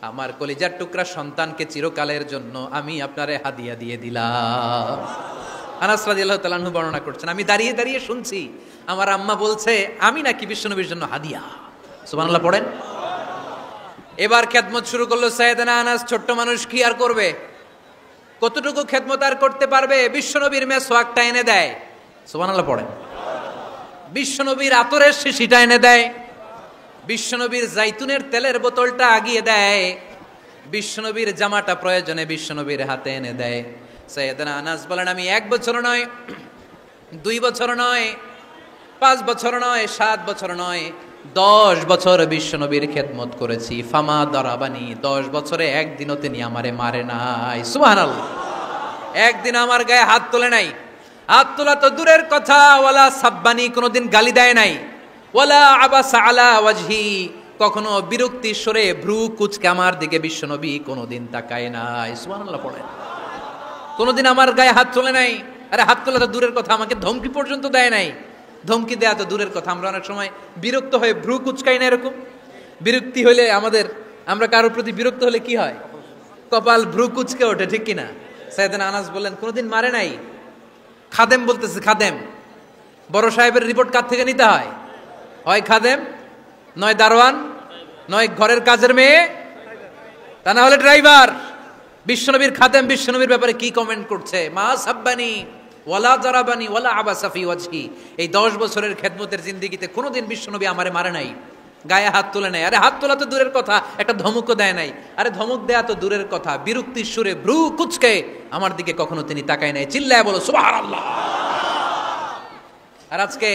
আমার কলিজার টুকরা সন্তানকে চিরকালের জন্য আমি আপনারে হাদিয়া দিয়ে দিলাম। আনাস রাদিয়াল্লাহু তাআলা আনহু বর্ণনা করছেন, আমি দাঁড়িয়ে দাঁড়িয়ে শুনছি আমার আম্মা বলছে আমি নাকি বিশ্বনবীর জন্য হাদিয়া। সুবহানাল্লাহ পড়েন। এবার খেদমত শুরু করলো সাইয়েদনা আনাস। ছোট্ট মানুষ কি আর করবে, কতটুকু খেদমত আর করতে পারবে? বিশ্বনবীর মেসওয়াকটা এনে দেয়। সুবহানাল্লাহ পড়েন। বিশ্বনবীর আতরের শিশিটা এনে দেয়, বিশ্বনবীর জাইতুনের তেলের বোতলটা আগিয়ে দেয়, বিশ্বনবীর জামাটা প্রয়োজনে বিশ্বনবীর হাতে এনে দেয়। সাইয়েদনা আনাস বলেন, আমি 1 বছর নয়, 2 বছর নয়, 5 বছর নয়, 7 বছর নয়, 10 বছর বিশ্বনবীর খেদমত করেছি। ফামা দারাবানি, 10 বছরে একদিনও তিনি আমারে মারে নাই। সুবহানাল্লাহ। একদিন আমার গায়ে হাত তোলে নাই, হাত তোলা তো দূরের কথা, ওয়ালা সাব্বানি, কোনোদিন গালি দেয় নাই, ওয়ালা আবাসা আলা ওয়াজহি, কখনো বিরক্তি স্বরে ভ্রু কুচকে আমার দিকে বিশ্বনবী কোনোদিন তাকায় নাই। সুবহানাল্লাহ পড়েন। কোনোদিন আমার গায়ে হাত তোলে নাই। আরে হাত তোলা তো দূরের কথা, আমাকে ধমকি পর্যন্ত দেয় নাই। ধমকি দেয়া তো দূরের কথা, আমরা অনেক সময় বিরক্ত হয়ে ভ্রু কুচকাই না, এরকম বিরক্তি হলে আমরা কারোর প্রতি বিরক্ত হলে কি হয়? কপাল ভ্রু কুচকে ওঠে, ঠিক কিনা? সাইয়েদনা আনাস বললেন, কোনোদিন মারে নাই। খাদেম বলতেছে, খাদেম, বড় সাহেবের রিপোর্ট কার থেকে নিতে হয়? হয় খাদেম, নয় দারোয়ান, নয় ঘরের কাজের মেয়ে, তা না হলে ড্রাইভার। বিশ্বনবীর খাদেম বিশ্বনবীর ব্যাপারে কি কমেন্ট করছে? মা সাব্বানি ওয়ালা জারাবানি ওয়ালা আবাসা ফি ওয়াজহি। এই 10 বছরের খেদমতের জিন্দেগিতে কোনোদিন বিশ্বনবী আমারে মারে নাই, গায়ে হাত তোলে নাই। আরে হাত তোলা তো দূরের কথা, একটা ধমকও দেয় নাই। আরে ধমক দেয়া তো দূরের কথা, বিরক্তির সুরে ভ্রু কুচকে আমার দিকে কখনো তিনি তাকায় নাই। চিল্লায় বলো সুবহানাল্লাহ। আর আজকে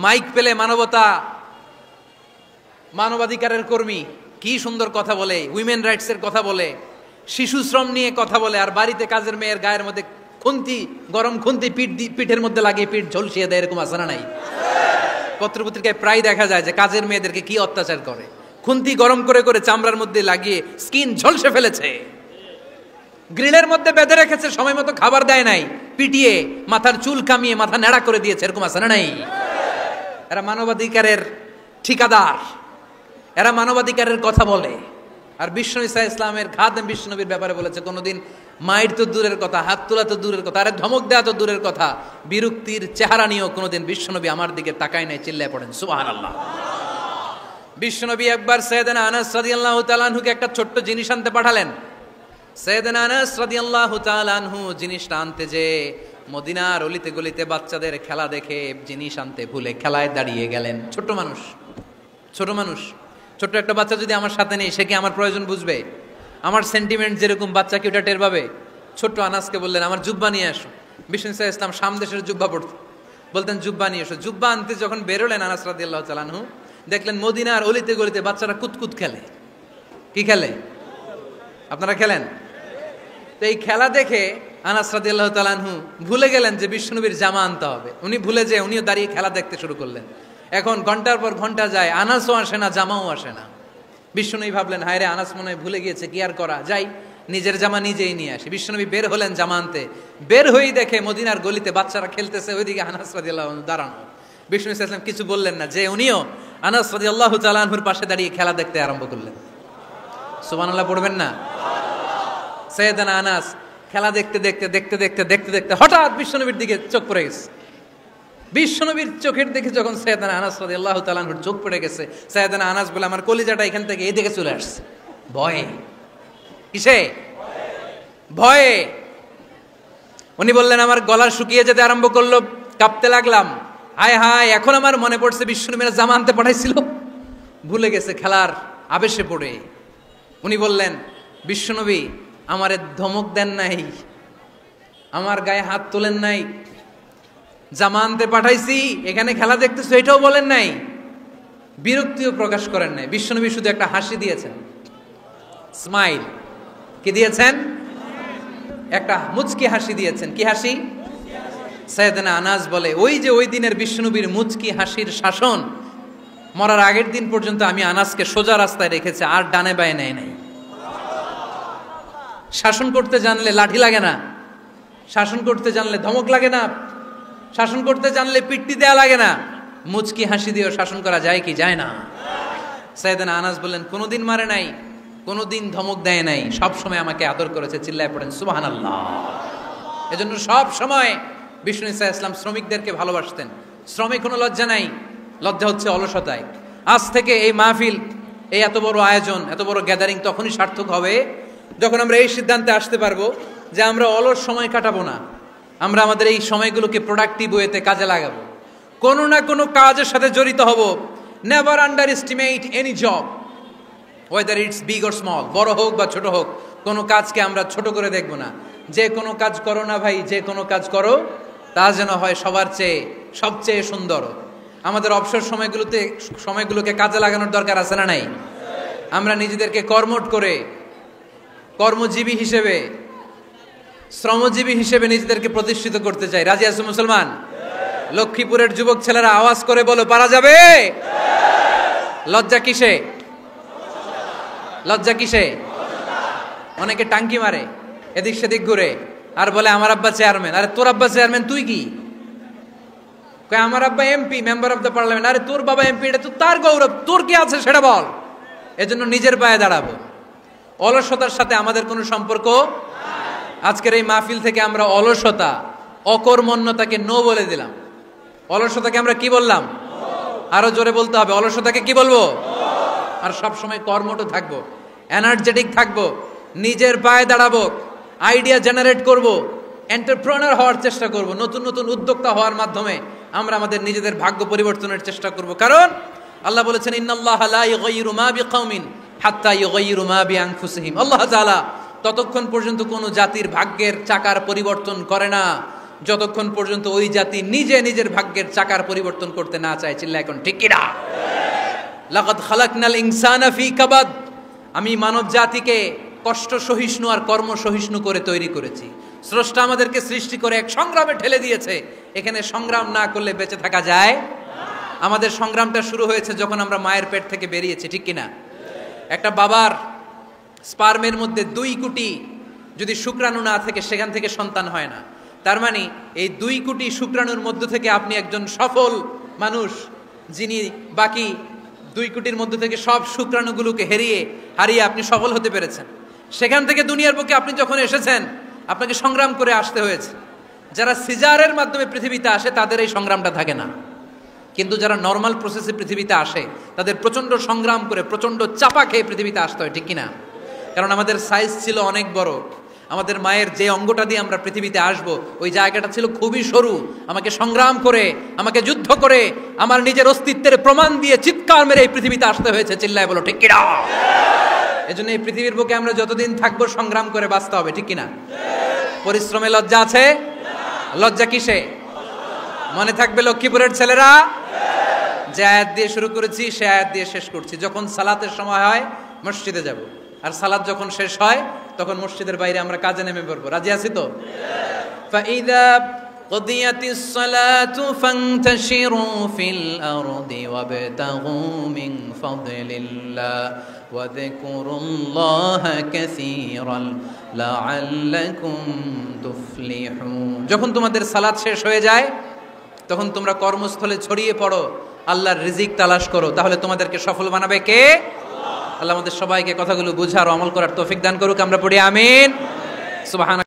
মাইক পেলে মানবতা, মানবাধিকারের কর্মী কি সুন্দর কথা বলে, উইমেন রাইটস এর কথা বলে, শিশু শ্রম নিয়ে কথা বলে, আর বাড়িতে কাজের মেয়ের গায়ের মধ্যে খুন্তি, গরম খুন্তি পিঠের মধ্যে লাগিয়ে পিঠ ঝলসিয়ে দেয়। এরকম আছে না নাই? পত্রপত্রিকায় প্রায় দেখা যায় যে কাজের মেয়েদেরকে কি অত্যাচার করে। খুন্তি গরম করে করে চামড়ার মধ্যে লাগিয়ে স্কিন ঝলসে ফেলেছে, গ্রিলের মধ্যে বেঁধে রেখেছে, সময় মতো খাবার দেয় নাই, পিটিয়ে মাথার চুল কামিয়ে মাথা নেড়া করে দিয়েছে। এরকম আছে না নাই? এরা মানবাধিকারের ঠিকাদার, এরা মানবাধিকারের কথা বলে। আর বিশ্বনবী সাল্লাল্লাহু আলাইহি ওয়াসাল্লামের খাদেম বিশ্বনবীর ব্যাপারে বলেছে, কোনোদিন মায়ের তো দূরের কথা, হাত তোলা তো দূরের কথা, আরে ধমক দেওয়া তো দূরের কথা, বিরক্তির চেহারা নিয়েও কোনোদিন বিশ্বনবী আমার দিকে তাকায় নাই। চিল্লায় পড়েন সুবহানাল্লাহ। বিশ্বনবী একবার সাইয়েদনা আনাস রাদিয়াল্লাহু তাআলা আনহুকে একটা ছোট্ট জিনিস আনতে পাঠালেন। সাইয়েদনা আনাস রাদিয়াল্লাহু তাআলা আনহু জিনিসটা আনতে যে মদিনার অলিতে গলিতে বাচ্চাদের খেলা দেখে জিনিস আনতে ভুলে খেলায় দাঁড়িয়ে গেলেন। ছোট মানুষ, ছোট্ট একটা বাচ্চা যদি আমার সাথে নেই, সে কি আমার প্রয়োজন বুঝবে? আমার সেন্টিমেন্ট যেরকম বাচ্চা কি ওটা টের পাবে? ছোট্ট আনাসকে বললেন আমার জুব্বা নিয়ে আসো। বিষ্ণু ইসা ইসলাম শাম দেশের জুব্বা পড়তো, বলতেন জুব্বা নিয়ে এসো। জুব্বা আনতে যখন বেরোলেন আনাস রাদিয়াল্লাহু তাআলা আনহু, দেখলেন মদিনার অলিতে গলিতে বাচ্চারা কুতকুত খেলে। কি খেলে? আপনারা খেলেন? তো এই খেলা দেখে আনাস রাদিয়াল্লাহু তাআলা আনহু ভুলে গেলেন যে বিশ্বনবীর জামা আনতে হবে। উনি ভুলে যে উনিও দাঁড়িয়ে খেলা দেখতে শুরু করলেন। এখন ঘন্টার পর ঘন্টা যায়, আনাসও আসে না, জামাও আসে না। বিশ্বনবী ভাবলেন হায় রে, আনাস মনে হয় ভুলে গিয়েছে, কি আর করা, যাই নিজের জামা নিজেই নিয়ে আসি। বিশ্বনবী বের হলেন জামা আনতে, বের হয়েই দেখে মদিনার গলিতে বাচ্চারা খেলতেছে, ওইদিকে আনাস রাদিয়াল্লাহু আনহু দাঁড়ানো। বিষ্ণু ইসলাম কিছু বললেন না, যে উনিও আনাস রাদিয়াল্লাহু তাআলা আনহুর পাশে দাঁড়িয়ে খেলা দেখতে আরম্ভ করলেন। সুবহানাল্লাহ পড়বেন না? সাইয়েদনা আনাস খেলা দেখতে দেখতে দেখতে দেখতে দেখতে দেখতে হঠাৎ বিশ্বনবীর দিকে চোখ পড়ে গেছে। বিশ্বনবীর চোখের দিকে যখন সাইয়েদনা আনাস রাদিয়াল্লাহু তাআলা আনহুর চোখ পড়ে গেছে, সাইয়েদনা আনাস বলে আমার কলিজাটা এখান থেকে এই দিকে চলে আসছে ভয়ে। কিসে? ভয়ে। উনি বললেন আমার গলা শুকিয়ে যেতে আরম্ভ করলো, কাঁপতে লাগলাম। হায় হায়, এখন আমার মনে পড়ছে বিশ্বনবীর জামা আনতে পাঠাইছিল, ভুলে গেছে খেলার আবেশে পড়ে। উনি বললেন বিশ্বনবী আমারে ধমক দেন নাই, আমার গায়ে হাত তোলেন নাই, জামা আনতে পাঠাইছি এখানে খেলা দেখতেছো এটাও বলেন নাই, বিরক্তিও প্রকাশ করেন নাই। বিশ্বনবী শুধু একটা হাসি দিয়েছেন, স্মাইল। কি দিয়েছেন? একটা মুচকি হাসি দিয়েছেন। কি হাসি? সাইয়েদনা আনাস বলে ওই যে ওই দিনের বিশ্বনবীর মুচকি হাসির শাসন মরার আগের দিন পর্যন্ত আমি আনাসকে সোজা রাস্তায় রেখেছি, আর ডানে বায়ে নেয় নাই। শাসন করতে জানলে লাঠি লাগে না, শাসন করতে জানলে ধমক লাগে না, শাসন করতে জানলে পিট্টি দেয়া লাগে না। মুচকি হাসি দিয়েও শাসন করা যায় কি যায় না? সাইয়েদনা আনাস বললেন কোনোদিন মারে নাই, কোনোদিন ধমক দেয় নাই, সব সময় আমাকে আদর করেছে। চিল্লায় পড়েন সুবহানাল্লাহ। এজন্য সব সময় বিষ্ণু ইসা ইসলাম শ্রমিকদেরকে ভালোবাসতেন। শ্রমে কোনো লজ্জা নাই, লজ্জা হচ্ছে অলসতায়। আজ থেকে এই মাহফিল, এই এত বড় আয়োজন, এত বড় গ্যাদারিং তখনই সার্থক হবে যখন আমরা এই সিদ্ধান্তে আসতে পারবো যে আমরা অলস সময় কাটাবো না, আমরা আমাদের এই সময়গুলোকে প্রোডাক্টিভ ওয়েতে কাজে লাগাবো, কোনো না কোনো কাজের সাথে জড়িত হব। Never underestimate any job, whether it's big or small, বড় হোক বা ছোট হোক, কোনো কাজকে আমরা ছোট করে দেখব না। যে কোনো কাজ করো না ভাই, যে কোনো কাজ করো তা যেন হয় সবার চেয়ে সবচেয়ে সুন্দর। আমাদের অবসর সময়গুলোকে কাজে লাগানোর দরকার আছে না নাই? আমরা নিজেদেরকে কর্মঠ করে, কর্মজীবী হিসেবে, শ্রমজীবী হিসেবে নিজেদেরকে প্রতিষ্ঠিত করতে চাই। রাজি আছো মুসলমান? লক্ষ্মীপুরের যুবক ছেলেরা আওয়াজ করে বলো পারা যাবে? লজ্জা কিসে? লজ্জা কিসে? অনেকে টাঙ্কি মারে, এদিক সেদিক ঘুরে, আর বলে আমার আব্বা চেয়ারম্যান। আরে তোর আব্বা চেয়ারম্যান, তুই কি? কয় আমার আব্বা MP, member of the parliament. আরে তোর বাবা এমপি, এটা তো তার গৌরব, তোর কি আছে সেটা বল। এজন্য নিজের পায়ে দাঁড়াবো। অলসতার সাথে আমাদের কোনো সম্পর্ক। আজকের এই মাহফিল থেকে আমরা অলসতা, অকর্মণ্যতাকে নো বলে দিলাম। অলসতাকে আমরা কি বললাম? আরো জোরে বলতে হবে, অলসতাকে কি বলবো? আর সব সময় কর্মঠ থাকবো, এনার্জেটিক থাকবো, নিজের পায়ে দাঁড়াবো, আইডিয়া জেনারেট করব, এন্টারপ্রেনার হওয়ার চেষ্টা করব, নতুন নতুন উদ্যোক্তা হওয়ার মাধ্যমে আমরা আমাদের নিজেদের ভাগ্য পরিবর্তনের চেষ্টা করব। কারণ আল্লাহ বলেছেন ইন্নাল্লাহা লা ইউগাইয়িরু মা বিকাউমিন হাত্তা ইউগাইয়িরু মা বিআনফুসিহিম। আল্লাহ তাআলা ততক্ষণ পর্যন্ত কোনো জাতির ভাগ্যের চাকার পরিবর্তন করে না যতক্ষণ পর্যন্ত ওই জাতি নিজে নিজের ভাগ্যের চাকার পরিবর্তন করতে না চায়। চিল্লা এখন ঠিক কিনা? লাকাদ খালাকনাল ইনসানা ফি কাবাদ, আমি মানব জাতিকে কষ্ট সহিষ্ণু আর কর্ম সহিষ্ণু করে তৈরি করেছি। স্রষ্টা আমাদেরকে সৃষ্টি করে এক সংগ্রামে ঠেলে দিয়েছে। এখানে সংগ্রাম না করলে বেঁচে থাকা যায়? আমাদের সংগ্রামটা শুরু হয়েছে যখন আমরা মায়ের পেট থেকে বেরিয়েছি, ঠিক কিনা? একটা বাবার স্পার্মের মধ্যে 2 কোটি যদি শুক্রাণু না থাকে, সেখান থেকে সন্তান হয় না। তার মানে এই 2 কোটি শুক্রাণুর মধ্য থেকে আপনি একজন সফল মানুষ, যিনি বাকি 2 কোটির মধ্য থেকে সব শুক্রাণুগুলোকে হারিয়ে আপনি সফল হতে পেরেছেন। সেখান থেকে দুনিয়ার বুকে আপনি যখন এসেছেন, আপনাকে সংগ্রাম করে আসতে হয়েছে। যারা সিজারের মাধ্যমে পৃথিবীতে আসে তাদের এই সংগ্রামটা থাকে না, কিন্তু যারা নর্মাল প্রসেসে পৃথিবীতে আসে তাদের প্রচণ্ড সংগ্রাম করে প্রচণ্ড চাপা খেয়ে পৃথিবীতে আসতে হয়, ঠিক কিনা? কারণ আমাদের সাইজ ছিল অনেক বড়, আমাদের মায়ের যে অঙ্গটা দিয়ে আমরা পৃথিবীতে আসব ওই জায়গাটা ছিল খুবই সরু। আমাকে সংগ্রাম করে, আমাকে যুদ্ধ করে, আমার নিজের অস্তিত্বের প্রমাণ দিয়ে চিৎকার মেরে এই পৃথিবীতে আসতে হয়েছে। চিল্লায় বলো ঠিক কিনা? এজন্য এই পৃথিবীর বুকে আমরা যতদিন থাকবো সংগ্রাম করে বাঁচতে হবে, ঠিক কিনা? পরিশ্রমে লজ্জা আছে? লজ্জা কিসে? মনে থাকবে লক্ষ্মীপুরের ছেলেরা, যে আয়াত দিয়ে শুরু করেছি সে আয়াত দিয়ে শেষ করছি। যখন সালাতের সময় হয় মসজিদে যাব, আর সালাত যখন শেষ হয় তখন মসজিদের বাইরে আমরা কাজে নেমে পড়বো। রাজি আছি তো? ফাইদা قضيت الصلاة فانتشروا في الأرض وابتغوا من فضل الله وذكروا الله كثيرا لعلكم تفلحون। যখন তোমাদের সালাত শেষ হয়ে যায় তখন তোমরা কর্মস্থলে ছড়িয়ে পড়ো, আল্লাহর রিজিক তালাশ করো, তাহলে তোমাদেরকে সফল বানাবে কে? আল্লাহ আমাদের সবাইকে কথাগুলো বুঝার ও আমল করার তৌফিক দান করুক। আমরা পড়ি আমিন। সুবহান।